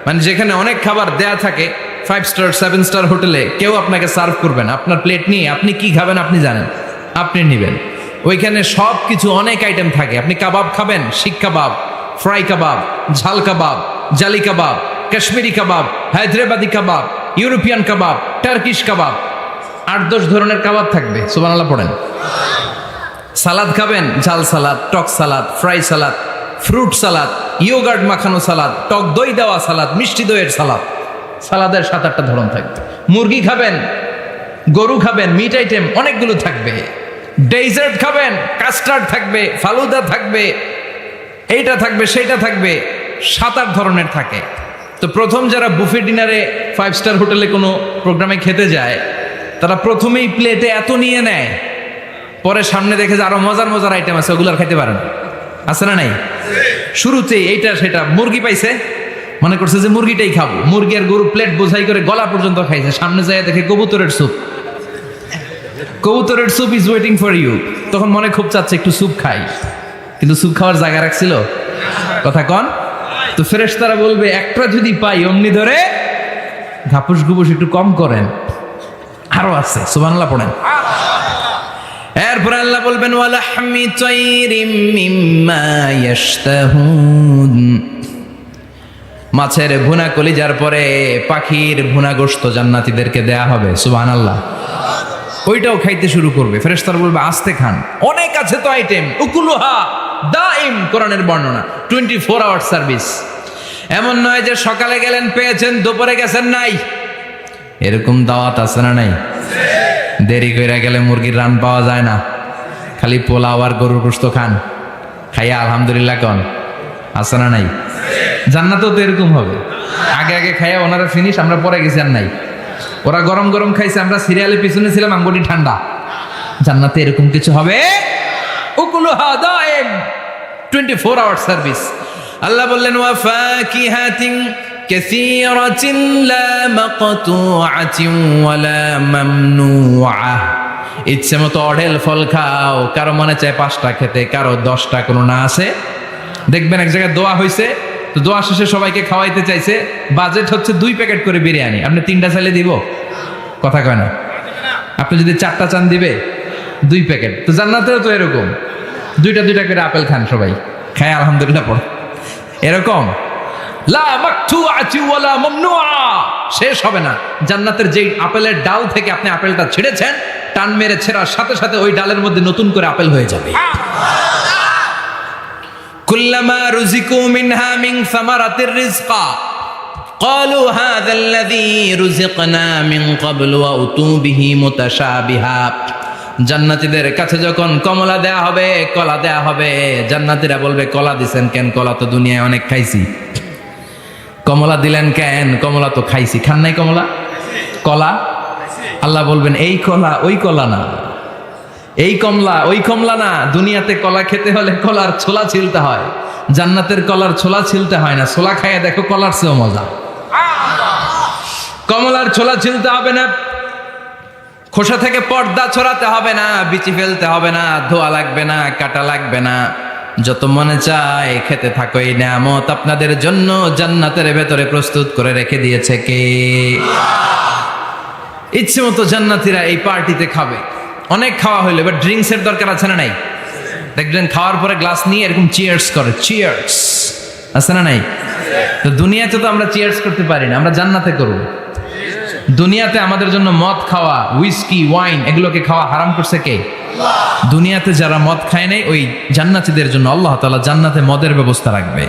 মানে যেখানে অনেক খাবার দেয়া থাকে, 5 স্টার 7 স্টার হোটেলে কেউ আপনাকে সার্ভ করবেন, আপনার প্লেট নিয়ে আপনি কি খাবেন আপনি জানেন, আপনি নেবেন। ওইখানে সব কিছু অনেক আইটেম থাকে। আপনি কাবাব খাবেন, শিক কাবাব, ফ্রাই কাবাব, ঝাল কাবাব, জালি কাবাব, কাশ্মীরি কাবাব, হায়দ্রাবাদি কাবাব, ইউরোপিয়ান কাবাব, টার্কিশ কাবাব, 8-10 ধরনের কাবাব থাকবে। সুবহানাল্লাহ পড়েন। সালাদ খাবেন, ঝাল সালাদ, টক salad, fry salad, fruit salad, yoghurt মাখানো সালাদ, টক দই দেওয়া সালাদ, মিষ্টি দইয়ের সালাদ। সালাদের 7-8টা ধরন থাকবে। মুরগি খাবেন, গরু খাবেন, মিট আইটেম অনেকগুলো থাকবে। ডেজার্ট খাবেন, কাস্টার্ড থাকবে, ফালুদা থাকবে, এইটা থাকবে, সেইটা থাকবে, 7-8 ধরনের থাকে। তো প্রথম যারা বুফে ডিনারে 5 স্টার হোটেলে কোনো প্রোগ্রামে খেতে যায়, তারা প্রথমেই প্লেটে এত নিয়ে নেয়, পরে সামনে দেখে যে আরো মজার মজার আইটেম আছে, ওগুলো আর খাইতে পারেন, আছে না নাই? শুরুতেই এইটা সেটা মুরগি পাইছে, মনে করছে যে মুরগিটাই খাবো, মুরগি আর গরু প্লেট বোঝাই করে গলা পর্যন্ত খাইছে। সামনে যায় দেখে কবুতরের স্যুপ, কবুতরের soup is waiting for you. তখন মনে খুব চাচ্ছে একটু স্যুপ খাই, কিন্তু স্যুপ খাওয়ার জায়গা রাখছিল, কথা কন। তো ফেরেশতারা বলবে একটা যদি পাই অমনি ধরে ঘাপুস ঘুপুস একটু কম করেন, আরো আছে। সুবহানাল্লাহ পড়েন। এরপর আল্লাহ বলবেন ওয়ালাহমি তাইরিম মিম্মা ইয়াশতাহুন, মাছের ভুনা কলিজার পরে পাখির ভুনা গোশত জান্নাতীদেরকে দেয়া হবে, সুবহানাল্লাহ। ওইটাও খাইতে শুরু করবে, ফেরেশতারা বলবে আস্তে খান, অনেক আছে তো আইটেম। উকুলুহা দাইম, কোরআনের বর্ণনা, 24 আওয়ার সার্ভিস। এমন নয় যে সকালে গেলেন পেয়েছেন, দুপুরে গেছেন নাই। এরকম দাওয়াত আছে না নাই? দেরি কইরা গেলে মুরগির রান পাওয়া যায় না, খালি পোলাও আর গরুর গোশত খান, খাইয়া আলহামদুলিল্লাহ কন, আছে না নাই? জান্নাতেও তো এরকম হবে, আগে আগে খাইয়া ওনারা ফিনিশ, আমরা পরে গেছি আর নাই। ওরা গরম গরম খাইছে, আমরা সিরিয়ালে পিছনে ছিলাম, আঙ্গুটি ঠান্ডা। জান্নাতে এরকম কিছু হবে। উকুলুহা দাইম, 24 আওয়ার সার্ভিস। আল্লাহ বললেন ওয়া ফাকিহাতিন কাসীরাতিন লা মাকতুআতিন ওয়া লা মামনুআ। ইচ্ছে মতো অঢেল ফল খাও, কারো মনে চায় 5টা খেতে, কারো 10টা, কোনো না আছে। দেখবেন এক জায়গায় দোয়া হয়েছে, তো দোয়া শেষে সবাইকে খাওয়াইতে চাইছে, বাজেট হচ্ছে 2 প্যাকেট করে বিরিয়ানি, আপনি 3টা চাইলে দিব? কথা কয় না। আপনি যদি 4টা চান দিবে 2 প্যাকেট। তো জান্নাতেও তো এরকম, 2টা করে আপেল খান সবাই, খায় আলহামদুলিল্লাহ পড়। এরকম লা মাকতুআতি ওয়ালা মামনুআ, শেষ হবে না। জান্নাতের যেই আপেলের ডাল থেকে আপনি আপেলটা ছিঁড়েছেন, টান মেরে ছেঁড়ার সাথে সাথে ওই ডালের মধ্যে নতুন করে আপেল হয়ে যাবে। কুল্লামা রুজিকু মিনহা মিন সামারাতির রিজকা ক্বালু হাযাল্লাযী রুজিকনা মিন ক্বাবলু ওয়া উতু বিহি মুতাশাবিহা। জান্নাতীদের কাছে যখন কমলা দেয়া হবে, কলা দেয়া হবে, জান্নাতীরা বলবে কলা দিছেন কেন? কলা তো দুনিয়ায় অনেক খাইছি। কমলা দিলেন কেন? কমলা তো খাইছি। খান নাই কমলা? কলা? আল্লাহ বলবেন এই কলা ওই কলা না, এই কমলা ওই কমলা না। দুনিয়াতে কলা খেতে হলে কলার ছোলা ছিলতে হয়, জান্নাতের কলার ছোলা ছিলতে হয় না। ছোলা খাইয়া দেখো, কলার চেয়েও মজা। কমলার ছোলা ছিলতে হবে না, খোসা থেকে পর্দা ছড়াতে হবে না, বিচি ফেলতে হবে না, ধোয়া লাগবে না, কাটা লাগবে না। যত মনে চায় খেতে থাকো, এই নিয়ামত আপনাদের জন্য জান্নাতের ভেতরে প্রস্তুত করে রেখে দিয়েছে কে? ইচ্ছে মতো জান্নাতীরা এই পার্টিতে খাবে। অনেক খাওয়া হইলো, এবার ড্রিঙ্কস এর দরকার আছে না নাই? দেখবেন খাওয়ার পরে গ্লাস নিয়ে এরকম চিয়ার্স করে, চিয়ার্স, আছে না নাই? তো দুনিয়াতে তো আমরা চিয়ার্স করতে পারি না, আমরা জান্নাতে করব। দুনিয়াতে আমাদের জন্য মদ খাওয়া, হুইস্কি, ওয়াইন, এগুলোকে খাওয়া হারাম করছে কে? দুনিয়াতে যারা মদ খায় নাই, ওই জান্নাতীদের জন্য আল্লাহ তাআলা জান্নাতে মদের ব্যবস্থা রাখবে।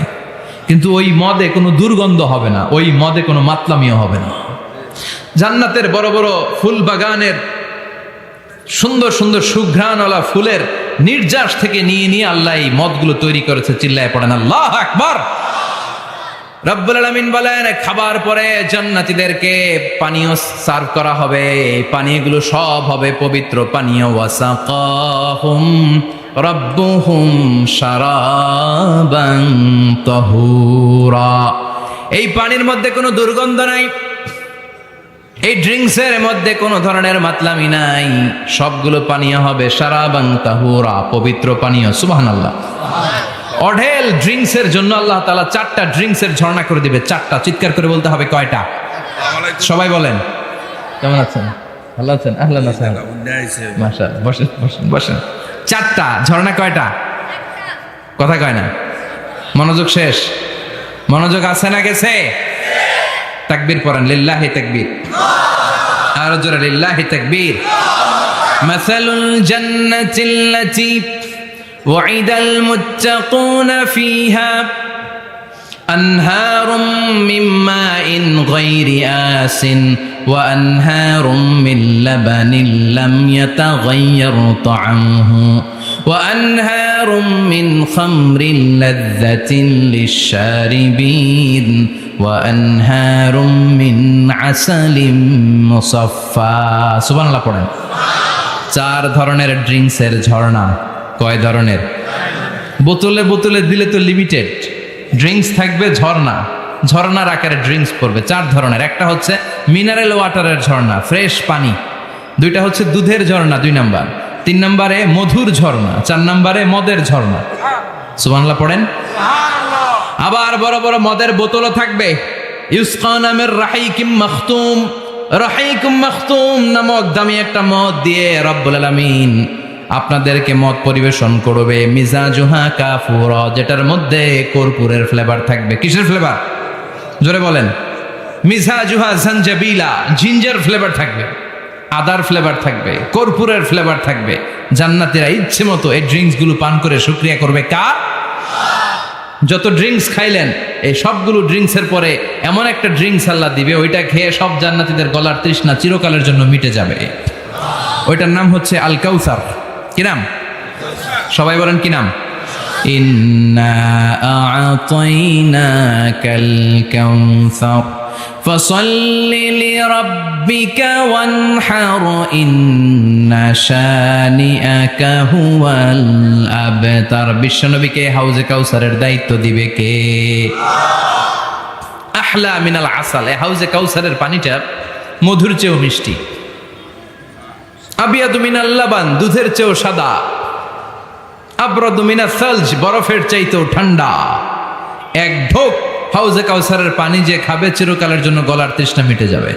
কিন্তু ওই মদে কোনো দুর্গন্ধ হবে না, ওই মদে কোনো মাতলামিও হবে না। জান্নাতের বড় বড় ফুল বাগানের সুন্দর সুন্দর সুঘ্রাণওয়ালা ফুলের নির্যাস থেকে নিয়ে নিয়ে আল্লাহ এই মদগুলো তৈরি করেছে। চিল্লায় পড়েন আল্লাহু আকবার। রব্বুল আলামিন বলেন, খাবার পরে জান্নাতীদেরকে পানীয় সার্ভ করা হবে। এই পানীয়গুলো সব হবে পবিত্র পানীয়। ওয়াসাকাহুম রাব্বুহুম শারাবান তাহুরা। এই পানির মধ্যে কোনো দুর্গন্ধ নাই, এই ড্রিঙ্কসের মধ্যে কোনো ধরনের মাতলামি নাই, সবগুলো পানীয় হবে শারাবান তাহুরা, পবিত্র পানীয়। সুবহানাল্লাহ। অঢেল ড্রিঙ্কসের জন্য আল্লাহ তাআলা 4টা ড্রিঙ্কসের ঝর্ণা করে দিবে। 4টা, চিৎকার করে বলতে হবে কয়টা? সবাই বলেন। কেমন আছেন? ভালো আছেন? আহলান আছেন, মাশাআল্লাহ। বসেন বসেন বসেন। 4টা ঝর্ণা। কয়টা? কথা কয় না। মনোযোগ শেষ। মনোযোগ আছে না গেছে? তাকবীর পড়েন, লিল্লাহি তাকবীর। আর জোরে লিল্লাহি তাকবীর। মাসালুল জান্নাতিল্লাতী وعد المتقون فيها أنهار من ماء غير آسن وأنهار من لبن لم يتغير طعمه وأنهار من خمر لذة للشاربين وأنهار من عسل مصفى سبحان الله পড়েন। 4 ধরনের ড্রিঙ্কসের ঝর্ণা। কয় ধরনের? বোতলে বোতলে দিলে তো লিমিটেড ড্রিঙ্কস থাকবে, ঝর্ণা ঝর্ণার আকারে ড্রিঙ্কস পড়বে। 4 ধরনের। একটা হচ্ছে মিনারেল ওয়াটারের ঝর্ণা, ফ্রেশ পানি। 2টা হচ্ছে দুধের ঝর্ণা, 2 নাম্বার। 3 নম্বরে মধুর ঝর্ণা, 4 নম্বরে মদের ঝর্ণা। সুবহানাল্লাহ পড়েন। আবার বড় বড় মদের বোতলও থাকবে। ইউসকানা মির রাহিকিম মাখতুম, রাহিকুম মাখতুম নামক দামি একটা মদ দিয়ে রব্বুল আলামিন আপনাদেরকে মদ পরিবেশন করবে। মিজাজুহা কাফুরা, যেটার মধ্যে কর্পূরের ফ্লেভার থাকবে। কিসের ফ্লেভার? জোরে বলেন। মিজাজুহা জানজাবিলা, জিঞ্জার ফ্লেভার থাকবে, আদার ফ্লেভার থাকবে, কর্পূরের ফ্লেভার থাকবে। জান্নাতীরা ইচ্ছে মতো এই ড্রিঙ্কসগুলো পান করে শুকরিয়া করবে কার? যত ড্রিঙ্কস খাইলেন এই সবগুলো ড্রিঙ্কসের পরে এমন একটা ড্রিঙ্কস আল্লাহ দিবে, ওইটা খেয়ে সব জান্নাতীদের গলার তৃষ্ণা চিরকালের জন্য মিটে যাবে। ওইটার নাম হচ্ছে আল কাউসার। কি নাম? সবাই বলেন কি নাম? ইন্না আ'তাইনাকাল কাউসার ফাসাল্লি লিরাব্বিকা ওয়ানহার ইন্না শানিআকা হুয়াল আবতার। বিশ্বনবীকে হাউজে কাউসারের দায়িত্ব দিবে কে? আহলা মিনাল আসাল। এই হাউজে কাউসারের পানিটা মধুর চেয়েও মিষ্টি। আবিয়াদু মিনাল লাবান, দুধের চেয়েও সাদা। আবরাদু মিনাস সালজ, বরফের চাইতেও ঠান্ডা। এক ঢোক হাউজে কাউসারের পানি যে খাবে চিরকালের জন্য গলার তৃষ্ণা মিটে যাবে।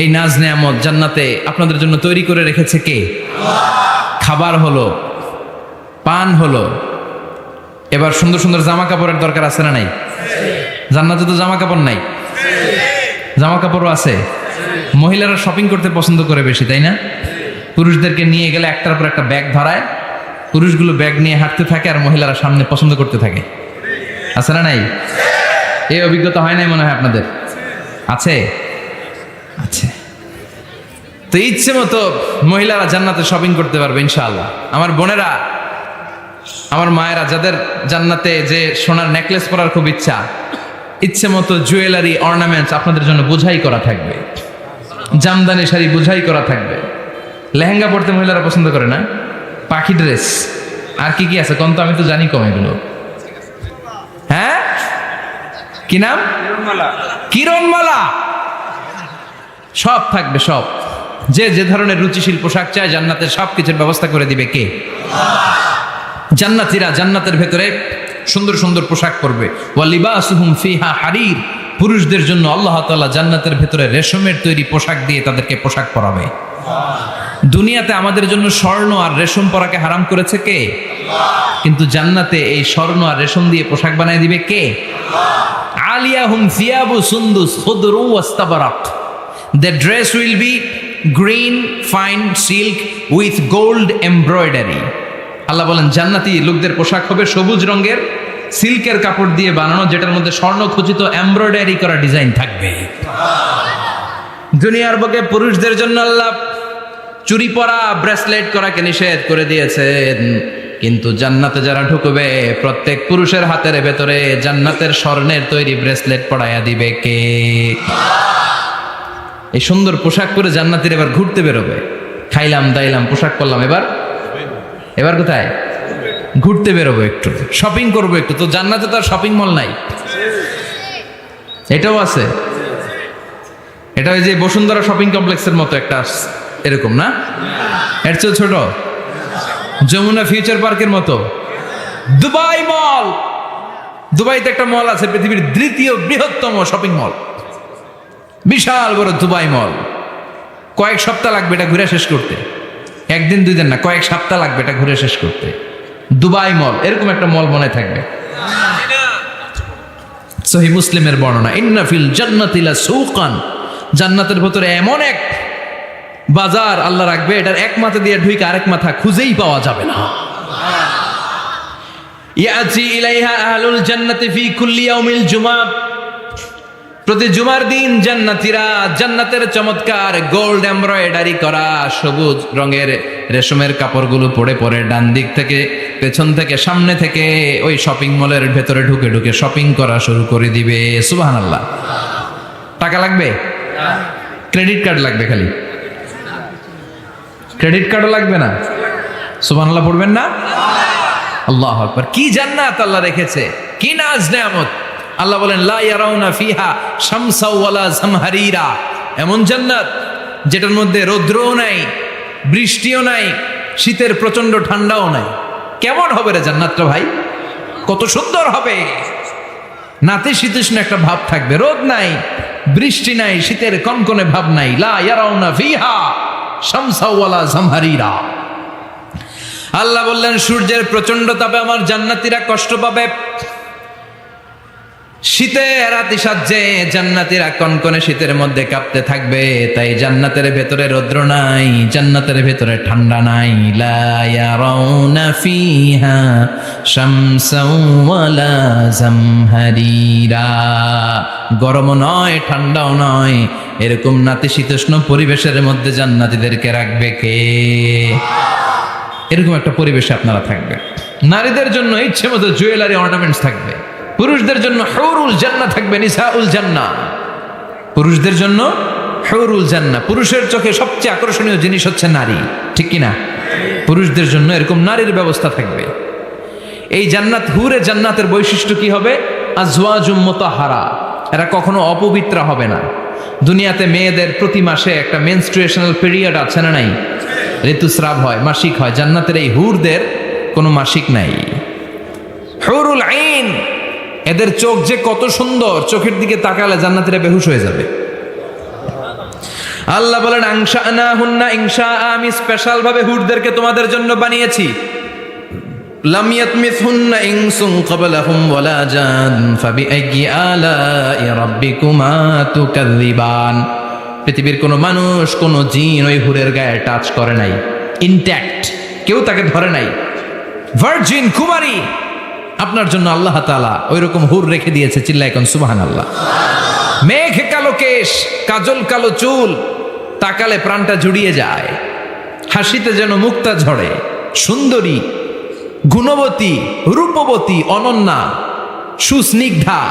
এই নাজ নেয়ামত জান্নাতে আপনাদের জন্য তৈরি করে রেখেছে কে? খাবার হলো, পান হলো, এবার সুন্দর সুন্দর জামা কাপড়ের দরকার আছে না নাই? জান্নাতে তো জামা কাপড় নাই, জামা কাপড়ও আছে। মহিলারা শপিং করতে পছন্দ করে বেশি, তাই না? পুরুষদেরকে নিয়ে গেলে একটার পর একটা ব্যাগ ধরায়, পুরুষগুলো ব্যাগ নিয়ে হাঁটতে থাকে আর মহিলারা সামনে পছন্দ করতে থাকে। আছে না নাই? এই অভিজ্ঞতা হয় নাই মনে হয় আপনাদের? আছে? আছে। তো ইচ্ছে মতো মহিলারা জান্নাতে শপিং করতে পারবে ইনশাআল্লাহ। আমার বোনেরা, আমার মায়েরা, যাদের জান্নাতে যে সোনার নেকলেস পরার খুব ইচ্ছা, ইচ্ছে মতো জুয়েলারি অর্নামেন্টস আপনাদের জন্য বোঝাই করা থাকবে। জামদানি শাড়ি বোঝাই করা থাকবে। লেহেঙ্গা পরতে মহিলারা পছন্দ করে না? পাখি ড্রেস, আর কি কি আছে কোন তো? আমি তো জানি কম এগুলো। হ্যাঁ, কি নাম? কিরণমালা। সব থাকবে, সব। যে যে ধরনের রুচিশীল পোশাক চায় জান্নাতের সব কিছুর ব্যবস্থা করে দিবে কে? জান্নাতীরা জান্নাতের ভেতরে সুন্দর সুন্দর পোশাক পরবে। ওয়া লিবাসুহুম ফিহা হারির, পুরুষদের জন্য আল্লাহ তাআলা জান্নাতের ভেতরে রেশমের তৈরি পোশাক দিয়ে তাদেরকে পোশাক পরাবে। দুনিয়াতে আমাদের জন্য স্বর্ণ আর রেশম পরাকে হারাম করেছে কে? কিন্তু জান্নাতে এই স্বর্ণ আর রেশম দিয়ে পোশাক বানায় দিবে কে? আলিয়াহুম সিয়াবু সুন্দুস খুদরু ওয়াস্তাবারাক। The dress will be green fine silk with gold embroidery. আল্লাহ বলেন জান্নাতি লোকদের পোশাক হবে সবুজ রঙের সিল্কের কাপড় দিয়ে বানানো, যেটার মধ্যে স্বর্ণ খচিত এমব্রয়ডারি করা ডিজাইন থাকবে। দুনিয়ার বুকে পুরুষদের জন্য আল্লাহ চুরি পরা, ব্রেসলেট করাকে নিষেধ করে দিয়েছেন, কিন্তু জান্নাতে যারা ঢুকবে প্রত্যেক পুরুষের হাতের ভেতরে জান্নাতের স্বর্ণের তৈরি ব্রেসলেট পরাইয়া দিবে কে? এই সুন্দর পোশাক পরে জান্নাতীরা এবার ঘুরতে বেরোবে। খাইলাম দাইলাম পোশাক পরলাম, এবার কোথায়? ঘুরতে বেরোবো, একটু শপিং করবো একটু। তো জান্নাতে তো আর শপিং মল নাই। এটাও আছে, এটা ওই যে বসুন্ধরা শপিং কমপ্লেক্সের মতো একটা এরকম না, এর চেয়ে ছোট, যমুনা ফিউচার পার্কের মতো। দুবাই মল, দুবাইতে একটা মল আছে, পৃথিবীর দ্বিতীয় বৃহত্তম শপিং মল, বিশাল বড় দুবাই মল। কয়েক সপ্তাহ লাগবে এটা ঘুরে শেষ করতে, একদিন দুই দিন না, কয়েক সপ্তাহ লাগবে এটা ঘুরে শেষ করতে। দুবাই মল, এরকম একটা মল মনে থাকবে। সহিহ মুসলিমের বর্ণনা, ইন্না ফিল জান্নাতি লাসুকান, জান্নাতের ভিতরে এমন এক বাজার আল্লাহ রাখবে, এটার এক মাথা দিয়ে ঢুকে আরেক মাথা খুঁজেই পাওয়া যাবে না। ইয়াতি ইলাইহা আহলুল জান্নাতি ফি কুল্লি ইয়াউমিল জুমআ, প্রতি জুমার দিন জান্নাতীরা জান্নাতের চমৎকার গোল্ড এমব্রয়ডারি করা সবুজ রঙের রেশমের কাপড়গুলো পরে পরে ডান দিক থেকে, পেছন থেকে, সামনে থেকে ওই শপিং মলের ভেতরে ঢুকে ঢুকে শপিং করা শুরু করে দিবে। সুবহানাল্লাহ। টাকা লাগবে? ক্রেডিট কার্ড লাগবে, খালি ক্রেডিট কার্ডও লাগবে না। সুবহানাল্লাহ পড়বেন না? আল্লাহু আকবার। কি জান্নাত আল্লাহ রেখেছে, কি নাজ নেয়ামত। আল্লাহ বলেন লা ইয়ারাউনা ফিহা শামসা ওয়ালা জামহারিরা, এমন জান্নাত যেটার মধ্যে রৌদ্রও নাই, বৃষ্টিও নাই, শীতের প্রচন্ড ঠান্ডাও নাই। কেমন হবে রে জান্নাতটা ভাই, কত সুন্দর হবে। নাতিশীতোষ্ণ একটা ভাব থাকবে, রোদ নাই, বৃষ্টি নাই, শীতের কনকনে ভাব নাই। লা ইয়ারাউনা ফিহা শামসা ওয়ালা জামহারিরা। আল্লাহ বললেন সূর্যের প্রচন্ড তাপে আমার জান্নাতীরা কষ্ট পাবে। শীতের আতিশয্যে জান্নাতীরা কনকনে শীতের মধ্যে কাঁপতে থাকবে। তাই জান্নাতের ভেতরে রৌদ্র নাই, জান্নাতের ভেতরে ঠান্ডা নাই। লা ইয়ারাউনা ফিহা শামসাও ওয়ালা জামহারিরা। গরম নয়, ঠান্ডাও নয়, এরকম নাতিশীতোষ্ণ পরিবেশের মধ্যে জান্নাতীদেরকে রাখবে কে? এরকম একটা পরিবেশে আপনারা থাকবে। নারীদের জন্য ইচ্ছে মতো জুয়েলারি অর্নামেন্টস থাকবে, পুরুষদের জন্য হুরুল জান্নাহ থাকবে, নিসাউল জান্নাহ। পুরুষদের জন্য হুরুল জান্নাহ। পুরুষের চোখে সবচেয়ে আকর্ষণীয় জিনিস হচ্ছে নারী, ঠিক কি না? পুরুষদের জন্য এরকম নারীর ব্যবস্থা থাকবে। এই জান্নাত, হুরে জান্নাতের বৈশিষ্ট্য কি হবে? আজওয়াজুম মুতাহহারা, এরা কখনো অপবিত্র হবে না। দুনিয়াতে মেয়েদের প্রতি মাসে একটা মেনস্ট্রুয়েশনাল পিরিয়ড আছে না নাই? ঋতুস্রাব হয়, মাসিক হয়। জান্নাতের এই হুরদের কোনো মাসিক নাই। হুরুল আইন, এদের চোখ যে কত সুন্দর, চোখের দিকে তাকালে জান্নাতীরা বেহুশ হয়ে যাবে। আল্লাহ বলেন আনশানাহুন্না ইনশা, আমি স্পেশাল ভাবে হুরদেরকে তোমাদের জন্য বানিয়েছি। লাম ইয়াতমিসহুন্না ইনসুন ক্বাবলাহুম ওয়ালা জান ফাবিআইয়ি আলাই রাব্বিকুমা তুকাযযিবান। পৃথিবীর কোনো মানুষ, কোনো জিন ওই হুরের গায়ে টাচ করে নাই, ইনট্যাক্ট, কেউ তাকে ধরে নাই। ভার্জিন কুমারী, আপনার জন্য আল্লাহ তাআলা ওই রকম হুর রেখে দিয়েছে। চিল্লায় কোন সুবহানাল্লাহ। মেঘ কালো কেশ, কাজল কালো চুল, তাকালে প্রাণটা জুড়িয়ে যায়। হাসিতে যেন মুক্তা ঝরে। সুন্দরী, গুণবতী, রূপবতী, অনন্যা, সুস্নিগ্ধা,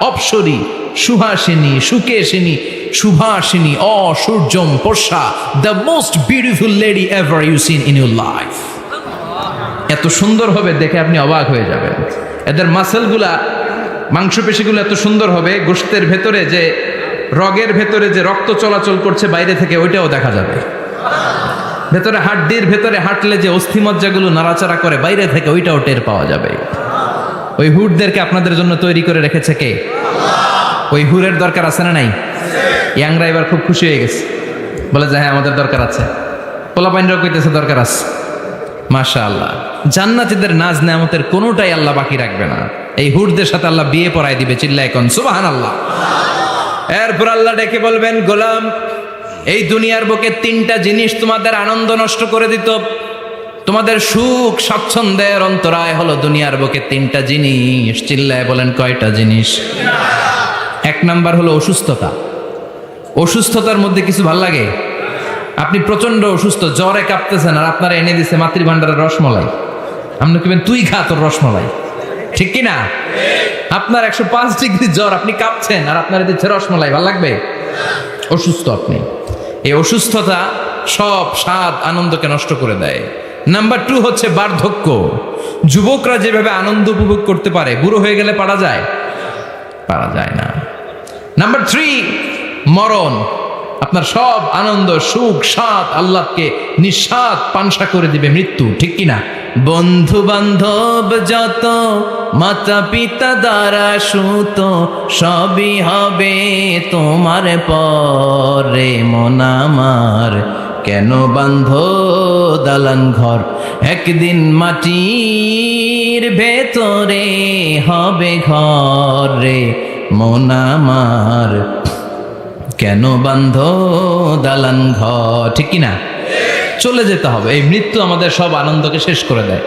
অপ্সরী, সুহাসিনী, সুকেশিনী, সুভাষিনী, অসূর্যম পোষা, the most beautiful lady ever you seen in your life. এত সুন্দর হবে, দেখে আপনি অবাক হয়ে যাবেন। এদের মাসেলগুলা, মাংসপেশিগুলো এত সুন্দর হবে, গোশতের ভেতরে যে রগের ভেতরে যে রক্ত চলাচল করছে বাইরে থেকে, ওইটাও দেখা যাবে। ভেতরে হাড্ডির ভেতরে হাঁটলে যে অস্থিমজ্জাগুলো নাড়াচাড়া করে বাইরে থেকে, ওইটাও টের পাওয়া যাবে। ওই হুরদেরকে আপনাদের জন্য তৈরি করে রেখেছে কে? ওই হুরের দরকার আছে না নাই? ইয়াংরা এবার খুব খুশি হয়ে গেছে, বলে যে হ্যাঁ আমাদের দরকার আছে। পোলাপাইনরাও কইতেছে দরকার আছে। মাশাআল্লাহ, জান্নাতীদের নাজ নেয়ামতের কোনোটাই আল্লাহ বাকি রাখবে না। এই হুরদের সাথে আল্লাহ বিয়ে পড়ায় দিবে। চিল্লায় কোন সুবহানাল্লাহ। এরপর আল্লাহ ডেকে বলবেন, গোলাম, এই দুনিয়ার বুকে তিনটা জিনিস তোমাদের আনন্দ নষ্ট করে দিত, তোমাদের সুখ স্বাচ্ছন্দ্যের অন্তরায় হলো দুনিয়ার বুকে তিনটা জিনিস। চিল্লায় বলেন কয়টা জিনিস? এক নাম্বার হলো অসুস্থতা। অসুস্থতার মধ্যে কিছু ভাল লাগে? আপনি প্রচন্ড অসুস্থ, জ্বরে কাঁপতেছেন, আর আপনারা এনে দিছে মাতৃভান্ডারের রসমলাই। আপনি কিবেন তুই খা তোর রসমলাই, ঠিক কি না? আপনার 105 ডিগ্রি জ্বর, আপনি কাঁপছেন, আর আপনার দিচ্ছে রসমলাই, ভাল লাগবে? অসুস্থ আপনি। এই অসুস্থতা সব স্বাদ আনন্দকে নষ্ট করে দেয়। নাম্বার 2 হচ্ছে বার্ধক্য। যুবকরা যেভাবে আনন্দ উপভোগ করতে পারে, বুড়ো হয়ে গেলে পারা যায়? পারা যায় না। নাম্বার 3 মরণ। আপনার সব আনন্দ, সুখ, স্বাদ আল্লাহকে নিঃস্বাদ পানসা করে দিবে মৃত্যু, ঠিক কিনা? বন্ধু বান্ধব যত, মাতা পিতা দ্বারা সুত, সবই হবে তোমার পরে। মন আমার কেন বান্ধ দালান ঘর, একদিন মাটির ভেতরে হবে ঘর রে। মন আমার কেন বান্ধ দালান ঘর, ঠিক কিনা? চলে যেতে হবে। এই মৃত্যু আমাদের সব আনন্দকে শেষ করে দেয়।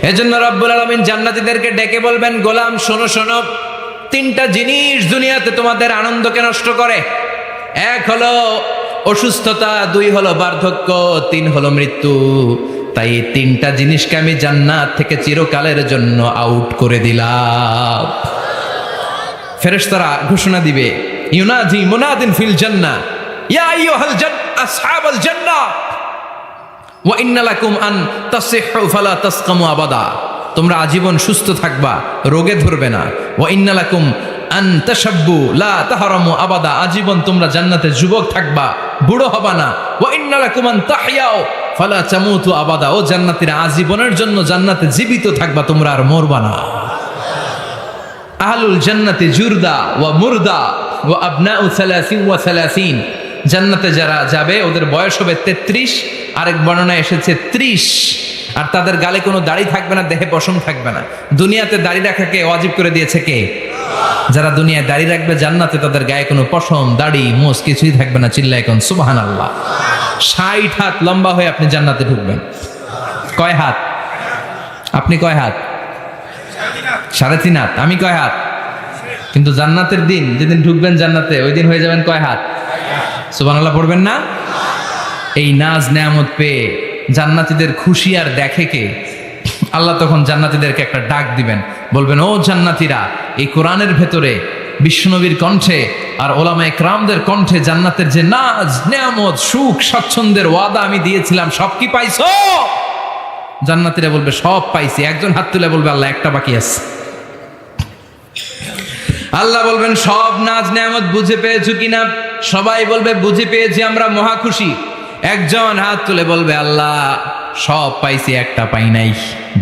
এজন্য রব্বুল আলামিন জান্নাতীদেরকে ডেকে বলবেন, গোলাম শোনো শোনো, তিনটা জিনিস দুনিয়াতে তোমাদের আনন্দকে নষ্ট করে। এক হলো অসুস্থতা, 2 হলো বার্ধক্য, 3 হলো মৃত্যু। তাই এই তিনটা জিনিসকে আমি জান্নাত থেকে চিরকালের জন্য আউট করে দিলাম। ফেরেশতারা ঘোষণা দিবে, ইউনাদি মুনাদিন ফিল জান্নাহ, ইয়া আইয়ুহাল আসহাবাল জান্নাহ ওয়া ইন্না লাকুম আন তাসিহু ফালা তাসকামু আবাদা। তোমরা আজীবন সুস্থ থাকবা, রোগে ধরবে না। ওয়া ইন্না লাকুম আন তাশাব্বু লা তাহরামু আবাদা। আজীবন তোমরা জান্নাতে যুবক থাকবা, বুড়ো হবা না। ওয়া ইন্না লাকুম আন তাহইয়াও ফালা তামুতু আবাদা। ও জান্নাতীরা, আজীবনের জন্য জান্নাতে জীবিত থাকবা, তোমরা আর মরবা না। আহলুল জান্নাতি জুরদা ওয়া মুরদা ওয়া আবনাউ 30 ওয়া 30। জান্নাতে যারা যাবে ওদের বয়স হবে 33, আরেক বর্ণনায় এসেছে 30। আর তাদের গালে কোনো দাড়ি থাকবে না, দেহে পশম থাকবে না। দুনিয়াতে দাড়ি রাখাকে ওয়াজিব করে দিয়েছে কে? যারা দুনিয়ায় দাড়ি রাখবে জান্নাতে তাদের গায়ে কোনো পশম দাড়ি মোষ কিছুই থাকবে না। চিল্লায় কোন সুবহানাল্লাহ। 60 হাত লম্বা হয়ে আপনি জান্নাতে ঢুকবেন। কয় হাত? আপনি কয় হাত? 3.5 হাত। আমি কয় হাত? কিন্তু জান্নাতের দিন যেদিন ঢুকবেন জান্নাতে ওই দিন হয়ে যাবেন কয় হাত? সুবহানাল্লাহ পড়বেন না? এই নাজ নেয়ামত পেয়ে জান্নাতীদের খুশি আর দেখে কে? আল্লাহ তখন জান্নাতীদেরকে একটা ডাক দিবেন, বলবেন ও জান্নাতীরা, এই কোরআনের ভেতরে বিশ্বনবীর কণ্ঠে আর ওলামায়ে কেরামদের কণ্ঠে জান্নাতের যে নাজ নেয়ামত সুখ স্বাচ্ছন্দ্যের ওয়াদা আমি দিয়েছিলাম সব কি পাইছো? জান্নাতীরা বলবে সব পাইছি। একজন হাত তুলে বলবে আল্লাহ একটা বাকি আছে। আল্লাহ বলবেন সব নাজ নেয়ামত বুঝে পেয়েছো কিনা? সবাই বলবে বুঝে পেয়েছি, আমরা মহা খুশি। একজন হাত তুলে বলবে আল্লাহ সব পাইছি একটা পাই নাই।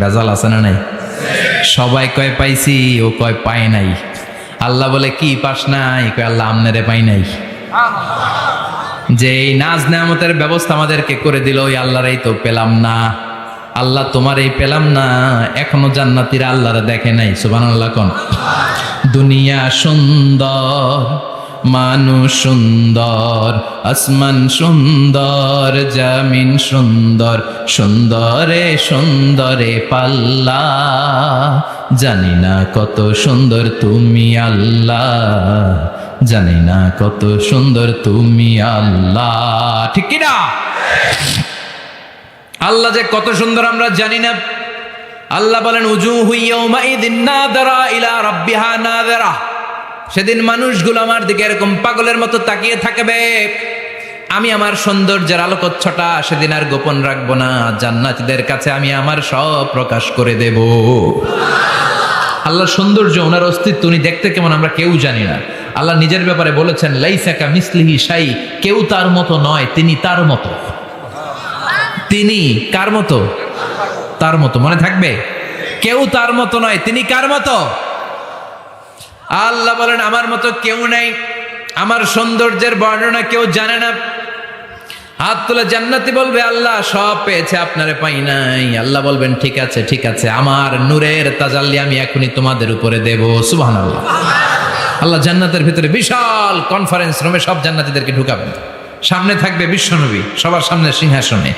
বেজাল আছে না নাই? সবাই কয় পাইছি, ও কয় পাই নাই। আল্লাহ বলে কি পাস নাই? কয় আল্লাহ আমনেরে পাই নাই। যে এই নাজ নেয়ামতের ব্যবস্থা আমাদেরকে করে দিল ওই আল্লাহরই তো পেলাম না। আল্লাহ তোমার এই পেলাম না, এখনো জান্নাতীরা আল্লাহরে দেখে নাই। সুবহানাল্লাহ কোন। দুনিয়া সুন্দর, মানুষ সুন্দর, আসমান সুন্দর, জমিন সুন্দর, সুন্দরে সুন্দরে পাল্লা, জানি না কত সুন্দর তুমি আল্লাহ, জানি না কত সুন্দর তুমি আল্লাহ। ঠিক কি না? আল্লাহ যে কত সুন্দর আমরা জানি না। আল্লাহ বলেন উজুহু ইয়াউমাইযিন নাযিরা ইলা রাব্বিহা নাযিরা। সেদিন মানুষগুলো আমার দিকে এরকম পাগলের মতো তাকিয়ে থাকবে। আমি আমার সৌন্দর্যের আলোকচ্ছটা সেদিন আর গোপন রাখবো না। জান্নাতীদের কাছে আমি আমার সব প্রকাশ করে দেব। আল্লাহর সৌন্দর্য, ওনার অস্তিত্ব, উনি দেখতে কেমন আমরা কেউ জানি না। আল্লাহ নিজের ব্যাপারে বলেছেন লাইসা কামিসলিহি শাই, কেউ তার মতো নয়, তিনি তার মতো। তিনি কার মতো? তার মতো। মনে থাকবে? কেউ তার মতো নয়, তিনি কার মতো? আল্লাহ বলেন আমার মতো কেউ নেই, আমার সৌন্দর্যের বর্ণনা কেউ জানে না। হাত তুলে জান্নাতি বলবে আল্লাহ সব পেয়েছে, আপনারে পাই নাই। আল্লাহ বলবেন ঠিক আছে ঠিক আছে, আমার নূরের তাজাল্লি আমি এখনই তোমাদের উপরে দেব। সুবহানাল্লাহ। আল্লাহ জান্নাতের ভিতরে বিশাল কনফারেন্স রুমে সব জান্নাতীদেরকে ঢুকাবেন। সামনে থাকবে বিশ্বনবী সবার সামনে সিংহাসনে,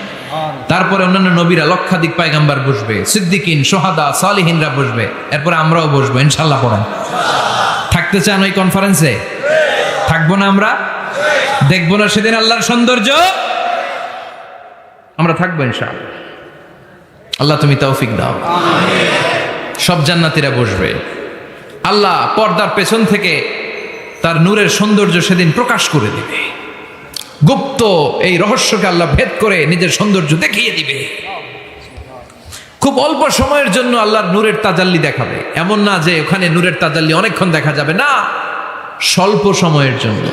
তারপরে অন্যান্য নবীরা লক্ষাধিক পয়গম্বর বসবে, সিদ্দিকিন সোহাদা সালিহিনরা বসবে, এরপরে আমরাও বসবো ইনশাআল্লাহ। পড়েন থাকতে চান ওই কনফারেন্সে? থাকবো না আমরা? দেখবো না সেদিন আল্লাহর সৌন্দর্য? আমরা থাকবো ইনশাআল্লাহ। আল্লাহ তুমি তৌফিক দাও। সব জান্নাতীরা বসবে। আল্লাহ পর্দার পেছন থেকে তার নূরের সৌন্দর্য সেদিন প্রকাশ করে দিবে। গুপ্ত এই রহস্যকে আল্লাহ ভেদ করে নিজের সৌন্দর্য দেখিয়ে দিবে। খুব অল্প সময়ের জন্য আল্লাহর নূরের তাজাল্লি দেখাবে। এমন না যে ওখানে নূরের তাজাল্লি অনেকক্ষণ দেখা যাবে, না, স্বল্প সময়ের জন্য।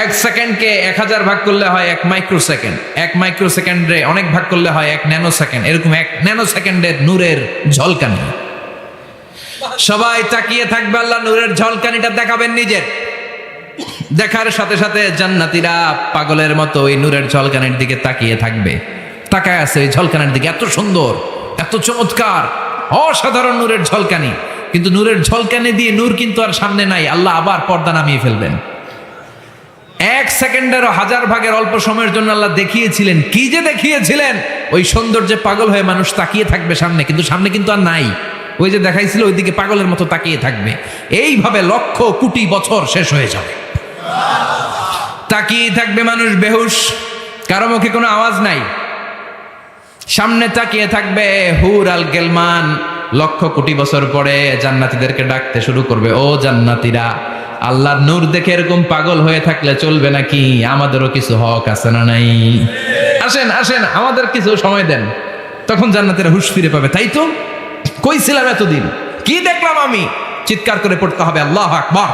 1 সেকেন্ডকে 1000 ভাগ করলে হয় 1 মাইক্রোসেকেন্ড, 1 মাইক্রোসেকেন্ডে অনেক ভাগ করলে হয় 1 ন্যানোসেকেন্ড। এরকম 1 ন্যানোসেকেন্ডের নূরের ঝলকানি। সবাই তাকিয়ে থাকবে, আল্লাহ নূরের ঝলকানিটা দেখাবেন নিজের। দেখার সাথে সাথে জান্নাতীরা পাগলের মতো ওই নূরের ঝলকানির দিকে তাকিয়ে থাকবে। তাকায় আছে ওই ঝলকানির দিকে, এত সুন্দর, এত চমৎকার, অসাধারণ নূরের ঝলকানি। কিন্তু নূরের ঝলকানি দিয়ে নূর কিন্তু আর সামনে নাই। আল্লাহ আবার পর্দা নামিয়ে ফেলবেন। 1 সেকেন্ডেরও 1000 ভাগের অল্প সময়ের জন্য আল্লাহ দেখিয়েছিলেন। কি যে দেখিয়েছিলেন! ওই সৌন্দর্যে পাগল হয়ে মানুষ তাকিয়ে থাকবে সামনে, কিন্তু সামনে কিন্তু আর নাই। ওই যে দেখাইছিল ওইদিকে পাগলের মতো তাকিয়ে থাকবে। এইভাবে লক্ষ কোটি বছর শেষ হয়ে যাবে। তাকিয়ে থাকবে মানুষ বেহুশ, কারো মুখে কোনো আওয়াজ নাই। সামনে তাকিয়ে থাকবে হুর আল গেলমান। লক্ষ কোটি বছর পরে জান্নাতীদেরকে ডাকতে শুরু করবে, ও জান্নাতীরা, আল্লাহর নূর দেখে এরকম পাগল হয়ে থাকলে চলবে নাকি? আমাদেরও কিছু হক আছে না নাই? আসেন আসেন, আমাদের কিছু সময় দেন। তখন জান্নাতীরা হুঁশ ফিরে পাবে। তাই তো কই ছিলাম এতদিন, কি দেখলাম আমি? চিৎকার করে পড়তে হবে আল্লাহু আকবার।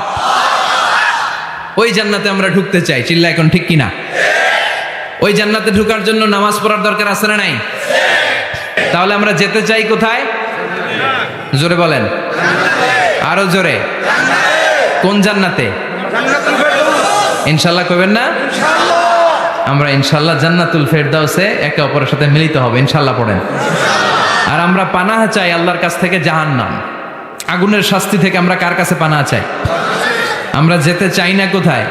ওই জান্নাতে আমরা ঢুকতে চাই, চিল্লা এখন ঠিক কিনা? ওই জান্নাতে ঢোকার জন্য নামাজ পড়ার দরকার আছে না নাই? তাহলে আমরা যেতে চাই কোথায়? জোরে বলেন, আরো জোরে। কোন জান্নাতে? ইনশাল্লাহ কইবেন না? আমরা ইনশাল্লাহ জান্নাতুল ফেরদাউসে একে অপরের সাথে মিলিত হবে ইনশাল্লাহ। পড়েন। আর আমরা পানাহ চাই আল্লাহর কাছ থেকে জাহান্নাম। আগুনের শাস্তি থেকে আমরা কার কাছে পানা চাই? আমরা যেতে চাই না কোথায়?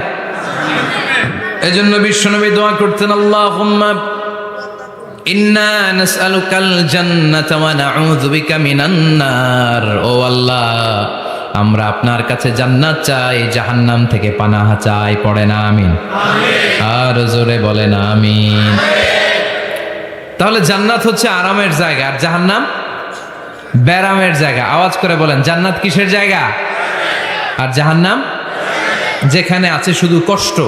এজন্য বিশ্বনবী দোয়া করতেন, আল্লাহুম্মা ইন্না নাসআলুকাল জান্নাতা ওয়া নাউযু বিকা মিনান নার। ও আল্লাহ, আমরা আপনার কাছে জান্নাত চাই, জাহান্নাম থেকে পানাহ চাই। পড়েন আমিন। আর জোরে বলেন আমিন। তাহলে জান্নাত হচ্ছে আরামের জায়গা, আর জাহান্নাম ব্যারামের জায়গা। আওয়াজ করে বলেন, জান্নাত কিসের জায়গা আর জাহান্নাম? যেখানে আছে শুধু কষ্ট,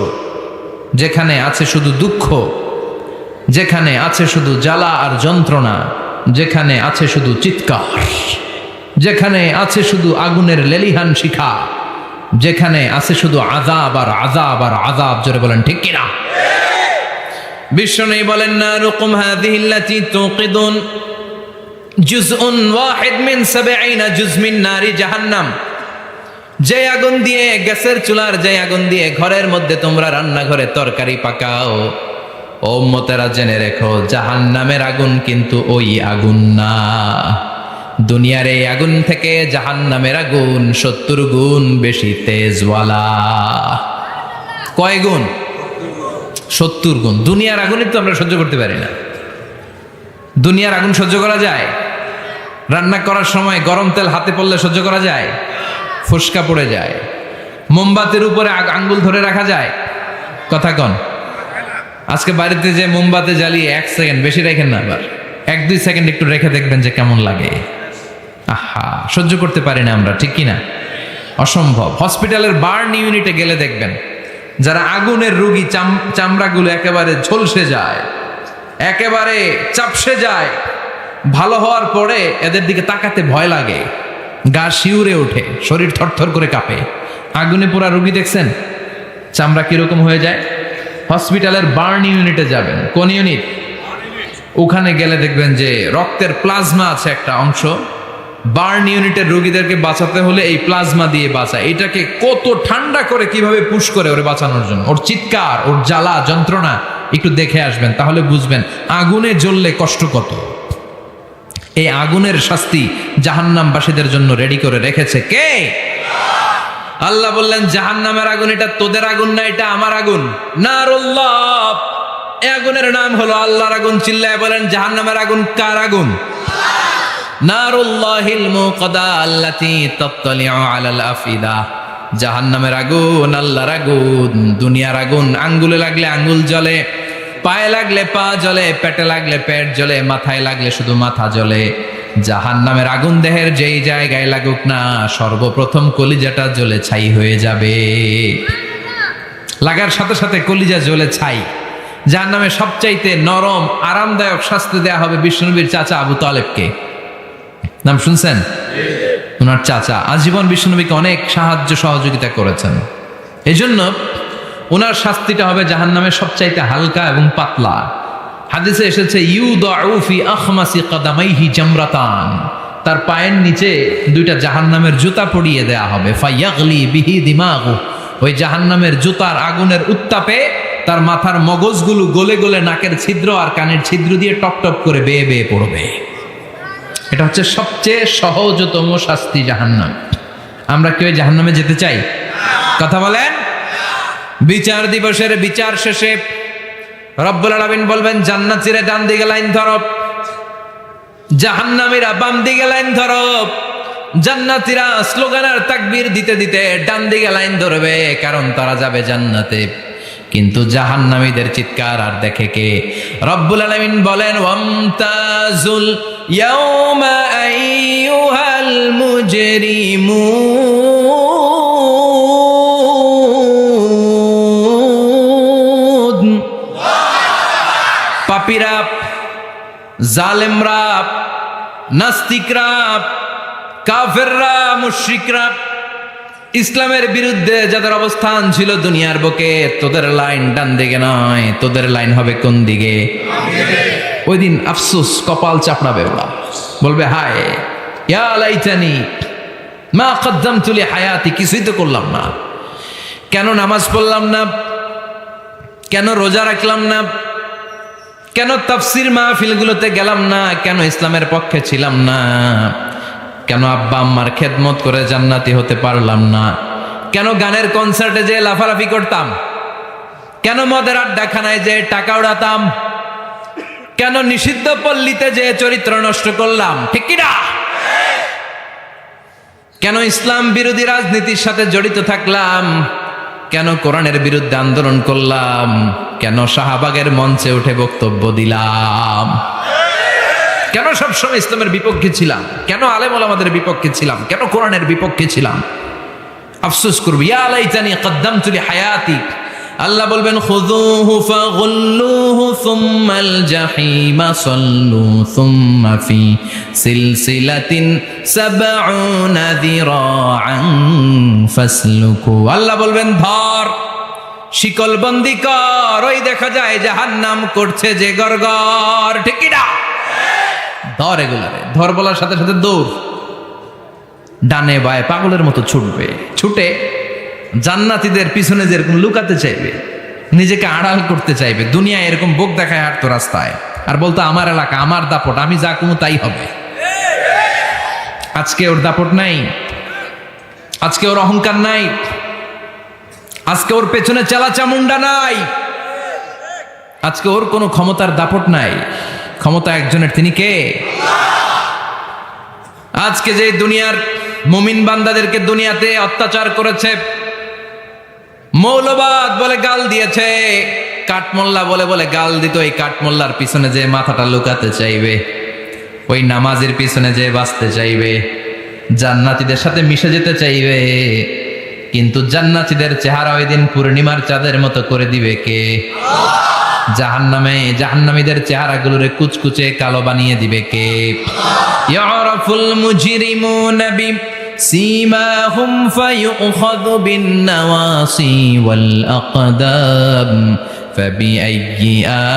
যেখানে আছে শুধু দুঃখ, যেখানে আছে শুধু জ্বালা আর যন্ত্রণা, যেখানে আছে শুধু চিৎকার, যেখানে আছে শুধু আগুনের লেলিহান শিখা, যেখানে আছে শুধু আযাব আর আযাব আর আযাব। জোরে বলেন ঠিক কিনা? বিশ্বনবী বলেন, নারুকুম হাযিহিল্লাতী তুকিদুন জুজউন ওয়াহিদ মিন ৭০ জুজ মিন নারি জাহান্নাম। যে আগুন দিয়ে, গ্যাসের চুলার যে আগুন দিয়ে ঘরের মধ্যে তোমরা রান্নাঘরে তরকারি পাকাও, ও উম্মতেরা জেনে রেখো, জাহান্নামের আগুন কিন্তু ওই আগুন না। দুনিয়ার এই আগুন থেকে জাহান্নামের আগুন ৭০ গুণ বেশি তেজওয়ালা। কয় গুণ? ৭০ গুণ। দুনিয়ার আগুনই তো আমরা সহ্য করতে পারি না। দুনিয়ার আগুন সহ্য করা যায়? রান্না করার সময় গরম তেল হাতে পড়লে সহ্য করা যায়? ফুসকা পড়ে যায়। মোমবাতির উপরে আঙ্গুল ধরে রাখা যায়? কথা কন। আজকে বাড়িতে যে মোমবাতি জ্বালিয়ে ১ সেকেন্ড, বেশি রেখেন না, আবার ১-২ সেকেন্ড একটু রেখে দেখবেন যে কেমন লাগে। আহা, সহ্য করতে পারি না আমরা, ঠিক কিনা? অসম্ভব। হসপিটালের বার্ন ইউনিটে গেলে দেখবেন যারা আগুনের রোগী, চামড়াগুলো একেবারে ঝলসে যায়, একেবারে চাপসে যায়। ভালো হওয়ার পরে এদের দিকে তাকাতে ভয় লাগে, গা শিউরে ওঠে, শরীর থরথর করে কাঁপে। আগুনে পোড়া রোগী দেখছেন চামড়া কিরকম হয়ে যায়? হসপিটালের বার্ন ইউনিটে যাবেন। কোন ইউনিট? ওখানে গেলে দেখবেন যে রক্তের প্লাজমা আছে একটা অংশ। বার্ন ইউনিটের রোগীদেরকে বাঁচাতে হলে এই প্লাজমা দিয়ে বাঁচায়। এটাকে কত ঠান্ডা করে কিভাবে পুশ করে ওরে বাঁচানোর জন্য, ওর চিৎকার, ওর জ্বালা যন্ত্রণা একটু দেখে আসবেন, তাহলে বুঝবেন আগুনে জ্বললে কষ্ট কত। এই আগুনের শাস্তি জাহান্নামবাসীদের জন্য রেডি করে রেখেছে কে? আল্লাহ বললেন, জাহান্নামের আগুন এটা তোদের আগুন না, এটা আমার আগুন। নারুল্লাহ, এই আগুনের নাম হলো আল্লাহর আগুন। চিল্লায় বলেন, জাহান্নামের আগুন কার আগুন? নারুল্লাহিল মুকাদা আল্লাতী তাত্তালিউ আলাল আফিদা। জাহান্নামের আগুন আল্লাহর আগুন। দুনিয়ার আগুন আঙ্গুলে লাগলে আঙ্গুল জ্বলে, পায়ে লাগলে পা জ্বলে, পেটে লাগলে পেট জ্বলে, মাথায় লাগলে শুধু মাথা জ্বলে। জাহান্নামের আগুন দেহের যেই জায়গায় লাগুক না, সর্বপ্রথম কলিজাটা জ্বলে ছাই হয়ে যাবে। লাগার সাথে সাথে কলিজা জ্বলে ছাই। জাহান্নামে সবচাইতে নরম আরামদায়ক শাস্তি দেয়া হবে বিশ্বনবীর চাচা আবু তালেবকে। নাম শুনছেন? ওনার চাচা আজীবন বিশ্বনবীকে অনেক সাহায্য সহযোগিতা করেছেন। এই জন্য ওনার শাস্তিটা হবে জাহান্নামের সবচাইতে হালকা এবং পাতলা। হাদিসে এসেছে, ইউদাউ ফি আখমাসি কাদামাইহি জামরাতান। তার পায়ের নিচে 2টা জাহান্নামের জুতা পরিয়ে দেয়া হবে। ফায়াগলি বিহি দিমাগু। ওই জাহান্নামের জুতার আগুনের উত্তাপে তার মাথার মগজগুলো গলে গলে নাকের ছিদ্র আর কানের ছিদ্র দিয়ে টপ টপ করে বেয়ে বেয়ে পড়বে। এটা হচ্ছে সবচেয়ে সহজতম শাস্তি, জাহান্নাম। আমরা কেউ জাহান্নামে যেতে চাই? কথা বলেন। বিচার দিবসের বিচার শেষে রব্বুল আলামিন বলবেন, জান্নাতীরা ডান দিকে লাইন ধরো, জাহান্নামীরা বাম দিকে লাইন ধরো। জান্নাতীরা স্লোগান আর তাকবীর দিতে দিতে ডান দিকে লাইন ধরবে, কারণ তারা যাবে জান্নাতে। কিন্তু জাহান্নামীদের চিৎকার আর দেখে কে? রব্বুল আলামিন বলেন, ওয়ামতাজুল ইয়াউমা আইয়ুহাল মুজরিমুন। পাপীরা, জালেমরা, নাস্তিকরা, কাফেররা, মুশরিকরা, ইসলামের বিরুদ্ধে যাদের অবস্থান ছিল দুনিয়ার বুকে, তোদের লাইন ডান দিকে নয়, তোদের লাইন হবে কোন দিকে? ওই দিন আফসোস, কপাল চাপড়াবে ওরা, বলবে, হায় ইয়া লাইতানি মা কদ্দামতু লি হায়াতি। কিছুই তো করলাম না, কেন নামাজ পড়লাম না, কেন রোজা রাখলাম না, কেন তাফসীর মাহফিলগুলোতে গেলাম না, কেন ইসলামের পক্ষে ছিলাম না। কেন আব্বা আম্মার খেদমত করে জান্নাতি হতে পারলাম না? কেন গানের কনসার্টে যে লাফালাফি করতাম? কেন মদের আড্ডাখানায় যে টাকা উড়াতাম? কেন নিষিদ্ধ পল্লীতে যে চরিত্র নষ্ট করলাম? ঠিক কি না? কেন ইসলাম বিরোধী রাজনীতির সাথে জড়িত থাকলাম? কেন কোরআনের বিরুদ্ধে আন্দোলন করলাম? কেন শাহবাগের মঞ্চে উঠে বক্তব্য দিলাম? কেন সবসময় ইসলামের বিপক্ষে ছিলাম? কেন আলেম ওলামাদের বিপক্ষে ছিলাম? কেন কোরআনের বিপক্ষে ছিলাম? আফসোস করবি, ইয়া লাইতানি কদ্দামতু লিহায়াতি। আল্লাহ বলবেন, খুযুহু ফাগুল্লুহু সুম্মাল জাহিমা সাল্লু সুম্মা ফি সিলসিলাতিন সাবউনা যিরাআন ফাসলুকু। আল্লাহ বলবেন, ধর, শিকলবন্দি কর, ওই দেখা যায় জাহান্নাম করছে যে গড়গড়। ঠিক কি না? ধর এগুলারে, ধর বলার সাথে সাথে দৌড়, ডানে বায়ে পাগলের মতো ছুটবে। ছুটে জান্নাতীদের পিছনে যেরকম লুকাতে চাইবে, নিজেকে আড়াল করতে চাইবে, দুনিয়া এরকম বুক দেখায় হাঁটতো রাস্তায়, আর বলতো আমার এলাকা, আমার দাপট, আমি যা কোনো তাই হবে। আজকে ওর দাপট নাই, আজকে ওর অহংকার নাই, আজকে ওর পেছনে চালা চামুন্ডা নাই, আজকে ওর কোনো ক্ষমতার দাপট নাই। ক্ষমতা একজনের, তিনি কে? আজকে যে দুনিয়ার মুমিন বান্দাদেরকে দুনিয়াতে অত্যাচার করেছে, মৌলবাদ বলে গাল দিয়েছে, কাঠমোল্লা বলে বলে গাল দিত, এই কাঠমোল্লার পিছনে যে মাথাটা লুকাতে চাইবে, ওই নামাজের পিছনে যে বাঁচতে চাইবে, জান্নাতীদের সাথে মিশে যেতে চাইবে, কিন্তু জান্নাতীদের চেহারা ওই দিন পূর্ণিমার চাঁদের মতো করে দিবে কে? জাহান্নামীদের চেহারাগুলোরে কুচকুচে কালো বানিয়ে দিবে কে? ইয়ারাফুল মুজরিমুনা বিসীমাহুম ফায়ুখাযু বিন-নাওয়াসি ওয়াল আকদাম ফাবিআইয়ি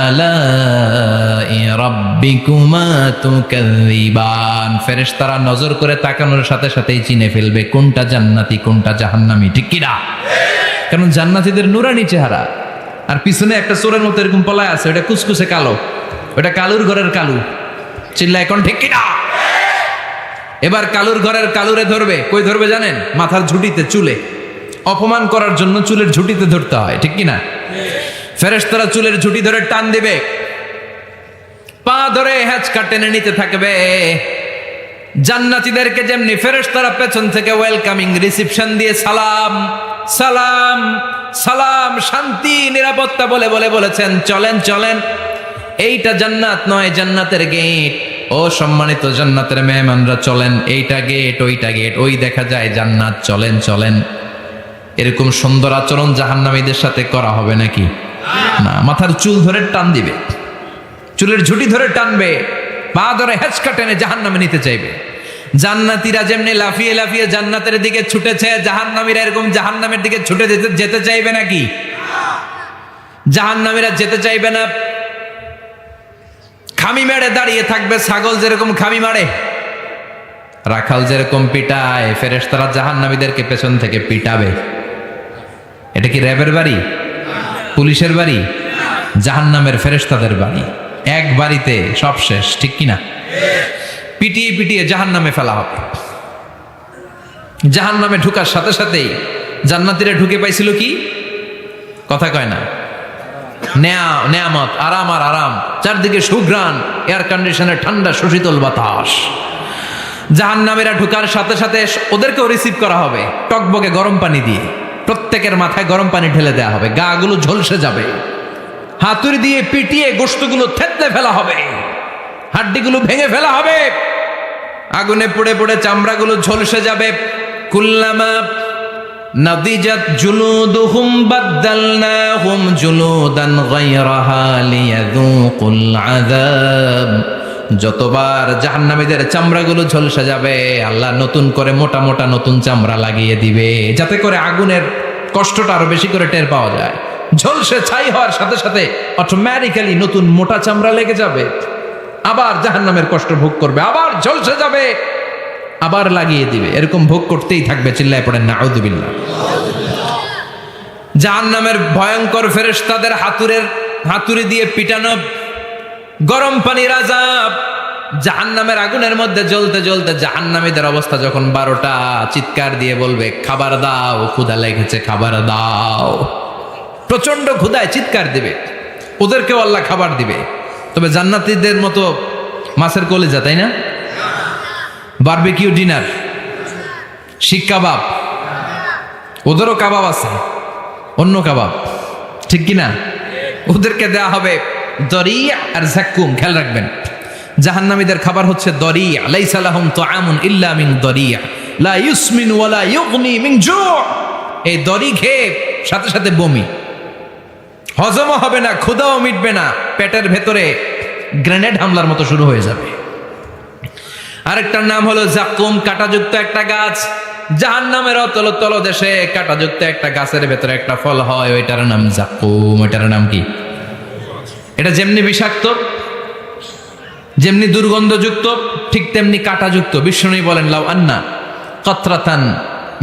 আলাই রাব্বিকুমা তুকাযযিবান। ফেরেশতারা নজর করে তাকানোর সাথে সাথেই চিনে ফেলবে কোনটা জান্নাতি কোনটা জাহান্নামী। ঠিক কি না? কারণ জান্নাতীদের নুরানি চেহারা, আর পিছনে একটা চোরের মতো এরকম পলায় আছে, ওটা কুচকুচে কালো, ওটা কালুর ঘরের কালু। চিল্লা এখন ঠিক কিনা? এবার কালুর ঘরের কালুরে ধরবে, কই ধরবে জানেন? মাথার ঝুঁটিতে, চুলে। অপমান করার জন্য চুলের ঝুঁটিতে ধরতে হয়, ঠিক কিনা? ফেরেশতারা চুলের ঝুঁটি ধরে টান দিবে, পা ধরে হ্যাঁচকা টেনে নিতে থাকবে। জান্নাতীদেরকে যেমনি ফেরেশতারা পেছন থেকে ওয়েলকামিং রিসিপশন দিয়ে সালাম সালাম সালাম, শান্তি নিরাপত্তা বলে বলে বলেছেন, চলেন চলেন, এইটা জান্নাত নয়, জান্নাতের গেট। ও সম্মানিত জান্নাতের মেহমানরা চলেন, এইটা গেট, ওইটা গেট, ওই দেখা যায় জান্নাত, চলেন চলেন। এরকম সুন্দর আচরণ জাহান্নামীদের সাথে করা হবে নাকি? না, মাথার চুল ধরে টান দিবে, চুলের ঝুঁটি ধরে টানবে, পা ধরে হেঁচকা টেনে জাহান্নামে নিতে চাইবে। জান্নাতীরা যেমনি লাফিয়ে লাফিয়ে জান্নাতের দিকে ছুটেছে, জাহান্নামীরা এরকম জাহান্নামের দিকে ছুটে যেতে চাইবে নাকি? জাহান্নামীরা যেতে চাইবে না, খামি মেরে দাঁড়িয়ে থাকবে। ছাগল যেরকম খামি মারে, রাখাল যেরকম পিটায়, ফেরেশতারা জাহান্নামীদেরকে পেছন থেকে পিটাবে। এটা কি র্যাবের বাড়ি, পুলিশের বাড়ি? জাহান্নামের ফেরেশতাদের বাড়ি। এক বাড়িতে সব শেষ, ঠিক কিনা? পিটিয়ে পিটিয়ে জাহান্নামে ফেলা হবে। জাহান্নামে ঢুকার সাথে সাথেই জান্নাতীরা ঢুকে পাইছিল কি? কথা কয় না, নেয়ামত, আরাম আর আরাম, চারদিকে সুঘ্রাণ, এয়ার কন্ডিশনের ঠান্ডা সুশীতল বাতাস। জাহান্নামীরা ঢুকার সাথে সাথে ওদেরকেও রিসিভ করা হবে টকবকে গরম পানি দিয়ে। প্রত্যেকের মাথায় গরম পানি ঢেলে দেওয়া হবে, গা গুলো ঝলসে যাবে, হাতুড়ি দিয়ে পিটিয়ে গোশতগুলো থেতলে ফেলা হবে, হাড্ডিগুলো ভেঙে ফেলা হবে, আগুনে পুড়ে পুড়ে চামড়াগুলো ঝলসে যাবে। কুল্লামা নাদিজাত জুলুদুহুম বাদদালনাহুম জুলুদান গায়রাহা লিয়াযুকুল আযাব। যতবার জাহান্নামীদের চামড়াগুলো ঝলসে যাবে, আল্লাহ নতুন করে মোটা মোটা নতুন চামড়া লাগিয়ে দিবে, যাতে করে আগুনের কষ্টটা আরো বেশি করে টের পাওয়া যায়। ঝলসে ছাই হওয়ার সাথে সাথে অটোমেটিক্যালি নতুন মোটা চামড়া লেগে যাবে, আবার জাহান্নামের কষ্ট ভোগ করবে, আবার ঝলসে যাবে, আবার লাগিয়ে দিবে। এরকম ভোগ করতেই থাকবে। চিল্লায় পড়েন নাউযুবিল্লাহ। জাহান্নামের ভয়ঙ্কর ফেরেশতাদের হাতুড়ি দিয়ে পিটানো, গরম পানির আযাব, জাহান্নামের আগুনের মধ্যে জ্বলতে জ্বলতে জাহান্নামীদের অবস্থা যখন 12টা, চিৎকার দিয়ে বলবে খাবার দাও, ক্ষুধা লেগেছে, খাবার দাও। প্রচন্ড ক্ষুধায় চিৎকার দিবে, ওদেরকেও আল্লাহ খাবার দিবে। তবে জান্নাতীদের মতো মাছের কলিজা, তাই না? বারবিকিউ ডিনার, শিক কাবাব, ওদেরও কাবাব আছে, অন্য কাবাব, ঠিক কিনা? ওদেরকে দেয়া হবে দরিয়া আর জাক্কুম। খেয়াল রাখবেন, জাহান্নামীদের খাবার হচ্ছে দরিয়া। লাইসা লাহুম তুআমুন ইল্লা মিন দরিয়া লা ইউসমিন ওয়ালা ইউগনি মিন জু'। এই দড়ি খেয়ে সাথে সাথে বমি, হজমও হবে না, ক্ষুধাও মিটবে না, পেটের ভেতরে গ্রেনেড হামলার মতো শুরু হয়ে যাবে। আরেকটার নাম হলো জাক্কুম, কাঁটাযুক্ত একটা গাছ। জাহান্নামের তল দেশে কাঁটাযুক্ত একটা গাছের ভেতরে একটা ফল হয়, ওইটার নাম জাক্কুম। ওইটার নাম কি? এটা যেমনি বিষাক্ত, যেমনি দুর্গন্ধযুক্ত, ঠিক তেমনি কাঁটাযুক্ত। বিষ্ণু বলেন লাউ আন্না কাতরাতান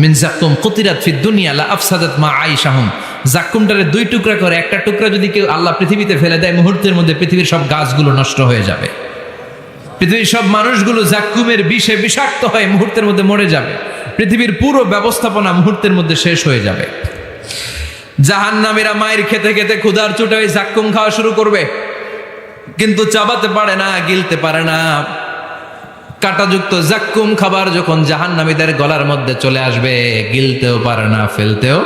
মিন জাক্কুম কুতিরাত ফিদ দুনিয়া লা আফসাদাত মা আইশাহুম। জাক্কুমটারে 2 টুকরা করে একটা টুকরা যদি কেউ আল্লাহ পৃথিবীতে ফেলে দেয়, মুহূর্তের মধ্যে পৃথিবীর সব গাছগুলো নষ্ট হয়ে যাবে। পৃথিবীর সব মানুষগুলো জাক্কুমের বিষে বিষাক্ত হয়ে মুহূর্তের মধ্যে মরে যাবে। পৃথিবীর পুরো ব্যবস্থাপনা মুহূর্তের মধ্যে শেষ হয়ে যাবে। জাহান্নামীরা মায়ের খেতে খেতে ক্ষুধার চোটে ওই জাক্কুম খাওয়া শুরু করবে, কিন্তু চাবাতে পারে না, গিলতে পারে না। কাঁটাযুক্ত জাক্কুম খাবার যখন জাহান্নামীদের গলার মধ্যে চলে আসবে, গিলতেও পারে না, ফেলতেও,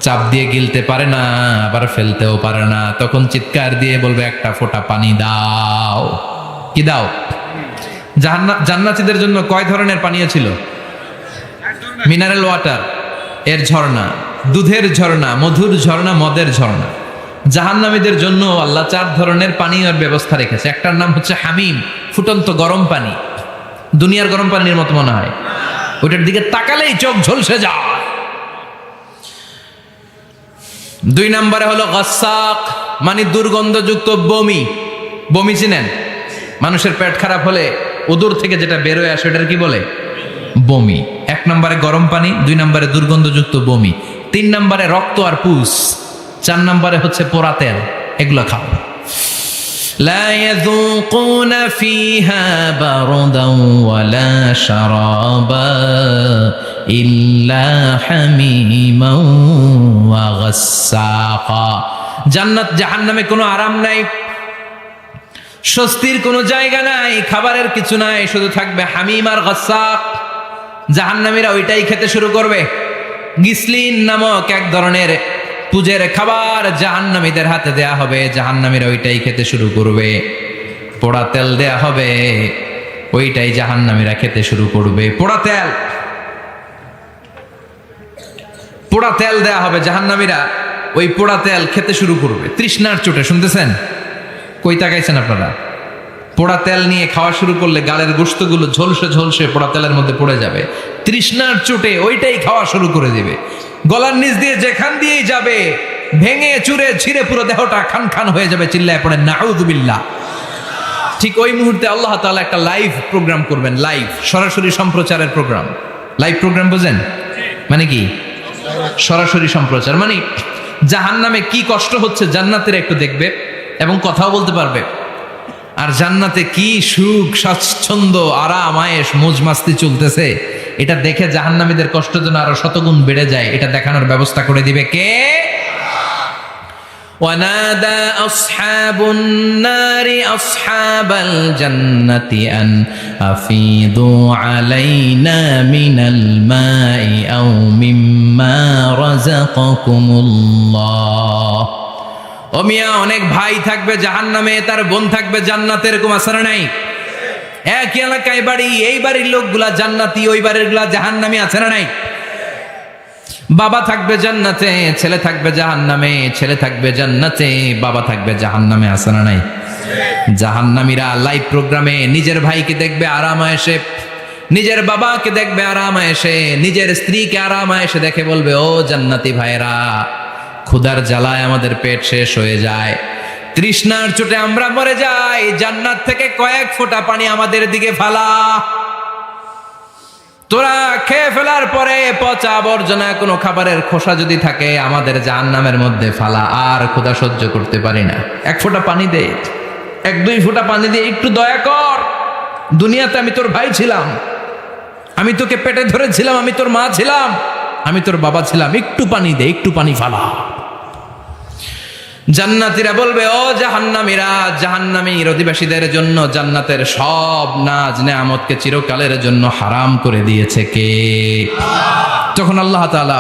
চাপ দিয়ে গিলতে পারে না, আবার ফেলতেও পারে না। তখন চিৎকার দিয়ে বলবে একটা ফোঁটা পানি দাও। কি দাও? জান্নাতীদের জন্য কয় ধরনের পানীয় ছিল? মিনারেল ওয়াটার, এর ঝর্ণা, দুধের ঝর্ণা, মধুর ঝর্ণা, মদের ঝর্ণা। জাহান্নামীদের জন্য আল্লাহ 4 ধরনের পানীয়ের ব্যবস্থা রেখেছে। একটার নাম হচ্ছে হামিম, ফুটন্ত গরম পানি। দুনিয়ার গরম পানির মতো মনে হয়, ওইটার দিকে তাকালেই চোখ ঝলসে যায়। 2 নম্বরে হলো গাসাক, মানে দুর্গন্ধযুক্ত বমি। বমি চিনেন? মানুষের পেট খারাপ হলে উদর থেকে যেটা বেরোয় আসে ওটার কি বলে? বমি। 1 নম্বরে গরম পানি, 2 নম্বরে দুর্গন্ধযুক্ত বমি, 3 নম্বরে রক্ত আর পুষ, 4 নম্বরে হচ্ছে পোড়া তেল। এগুলো খাও। লা ইয়াযুকুনা ফিহা বারদান ওয়ালা শারাবা ইল্লা হামিমান ওয়া গাসসাকা। জান্নাত জাহান্নামে কোনো আরাম নাই, স্বস্তির কোনো জায়গা নাই, খাবারের কিছু নাই, শুধু থাকবে হামিম আর গাসসাক। জাহান্নামীরা ওইটাই খেতে শুরু করবে। গিসলিন নামক এক ধরনের পুজের খাবার জাহান্নামীদের হাতে দেয়া হবে, জাহান্নামীরা ওইটাই খেতে শুরু করবে। পোড়া তেল দেয়া হবে, ওইটাই জাহান্নামীরা খেতে শুরু করবে। পোড়া তেল, পোড়া তেল দেয়া হবে, জাহান্নামীরা ওই পোড়া তেল খেতে শুরু করবে তৃষ্ণার চোটে। শুনতেছেন? কই তাকাইছেন আপনারা? পোড়া তেল নিয়ে খাওয়া শুরু করলে গালের গোশতগুলো ঝলসে ঝলসে পোড়া তেলের মধ্যে পড়ে যাবে। তৃষ্ণার চোটে ওইটাই খাওয়া শুরু করে দিবে। গলার নিচ দিয়ে যেখান দিয়েই যাবে, ভেঙে চুরে ছিঁড়ে পুরো দেহটা খান খান হয়ে যাবে। চিল্লায় পড়ে নাউযুবিল্লাহ। ঠিক ওই মুহূর্তে আল্লাহ তাআলা একটা লাইভ প্রোগ্রাম করবেন, লাইভ, সরাসরি সম্প্রচারের প্রোগ্রাম। লাইভ প্রোগ্রাম বোঝেন? মানে কি? সরাসরি সম্প্রচার। মানে জাহান্নামে কি কষ্ট হচ্ছে জান্নাতের একটু দেখবে এবং কথাও বলতে পারবে। আর জান্নাতে কি সুখ, স্বাচ্ছন্দ্য, আরাম, আয়েশ, মौज মাস্তি চলতেছে, এটা দেখে জাহান্নামীদের কষ্ট যেন আরো শতগুণ বেড়ে যায়, এটা দেখানোর ব্যবস্থা করে দিবে কে? ওয়ানাদা আসহাবুন নারি আসহাবাল জান্নাতি আন আফিদু আলাইনা মিনাল মাই আও মিম্মা রাযাকাকুমুল্লাহ। ও মিয়া, অনেক ভাই থাকবে জাহান্নামে, তার বোন থাকবে জান্নাতে, এরকম আসর নাই? এক এলাকায় বাড়ি, এই বাড়ির লোকগুলা জান্নাতি, ওই বাড়ির গুলা জাহান্নামী, আছে না নাই? বাবা থাকবে জান্নাতে, ছেলে থাকবে জাহান্নামে, ছেলে থাকবে জান্নাতে, বাবা থাকবে জাহান্নামে, আছে না নাই? জাহান্নামীরা লাইভ প্রোগ্রামে নিজের ভাইকে দেখবে আরাম আয়েশে, নিজের বাবাকে দেখবে আরাম আয়েশে, নিজের স্ত্রীকে আরাম আয়েশে দেখে বলবে, ও জান্নাতি ভাইরা, ক্ষুধার জ্বালায় আমাদের পেট শেষ হয়ে যায়, তৃষ্ণার চোটে আমরা মরে যাই, জান্নাত থেকে কয়েক ফোঁটা পানি আমাদের দিকে ফালা। তোরা খেয়ে ফেলার পরে পচা আবর্জনা কোনো খাবারের খোসা যদি থাকে আমাদের জাহান্নামের মধ্যে ফালা, আর ক্ষুধা সহ্য করতে পারি না, 1 ফোঁটা পানি দে, 1-2 ফোঁটা পানি দিয়ে একটু দয়া কর। দুনিয়াতে আমি তোর ভাই ছিলাম, আমি তোকে পেটে ধরেছিলাম, আমি তোর মা ছিলাম, আমি তোর বাবা ছিলাম, একটু পানি দে, একটু পানি ফালা। জান্নাতীরা বলবে, ও জাহান্নামীরা, জাহান্নামীর অধিবাসীদের জন্য জান্নাতের সব নাজ নেয়ামতকে চিরকালের জন্য হারাম করে দিয়েছে কে? তখন আল্লাহ তাআলা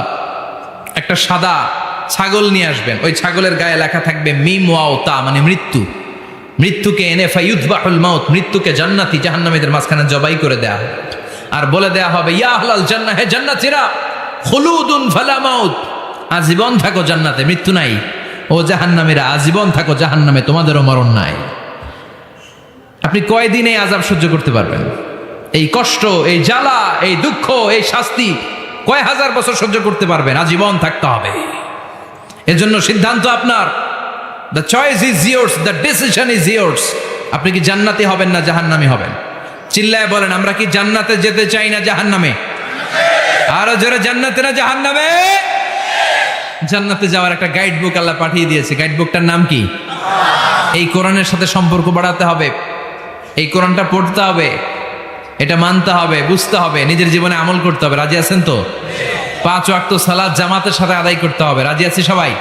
একটা সাদা ছাগল নিয়ে আসবেন। ওই ছাগলের গায়ে লেখা থাকবে মিম ওয়াও তা, মানে মৃত্যু। মৃত্যুকে এনে ফায়ুযবাহুল মাউত, মৃত্যুকে জান্নাতি জাহান্নামীদের মাঝখানে জবাই করে দেয়া হবে। আর বলে দেয়া হবে, ইয়া আহলাল জান্নাহ, হে জান্নাতীরা, খুলুদুন ফালা মাউত, আজীবন থাকো জান্নাতে, মৃত্যু নাই। ও জাহান্নামীরা, আজীবন থাকো জাহান্নামে, তোমাদেরও মরণ নাই। আপনি কয়দিন এই আযাব সহ্য করতে পারবেন? এই কষ্ট, এই জ্বালা, এই দুঃখ, এই শাস্তি কয় হাজার বছর সহ্য করতে পারবেন? আজীবন থাকতে হবে। এজন্য সিদ্ধান্ত আপনার। The choice is years, the decision is years. আপনি কি জান্নাতি হবেন না জাহান্নামী হবেন? চিল্লায় বলেন, আমরা কি জান্নাতে যেতে চাই না জাহান্নামে? আরো জোরে, জান্নাতে না জাহান্নামে? জান্নাতে যাওয়ার একটা গাইড বুক আল্লাহ পাঠিয়ে দিয়েছে। গাইড বুকটার নাম কি? এই কোরআনের সাথে সম্পর্ক বাড়াতে হবে, এই কোরআনটা পড়তে হবে, এটা মানতে হবে, বুঝতে হবে, নিজের জীবনে আমল করতে হবে। রাজি আছেন তো? 5 ওয়াক্ত সালাত জামাতের সাথে আদায় করতে হবে। রাজি আছি সবাই?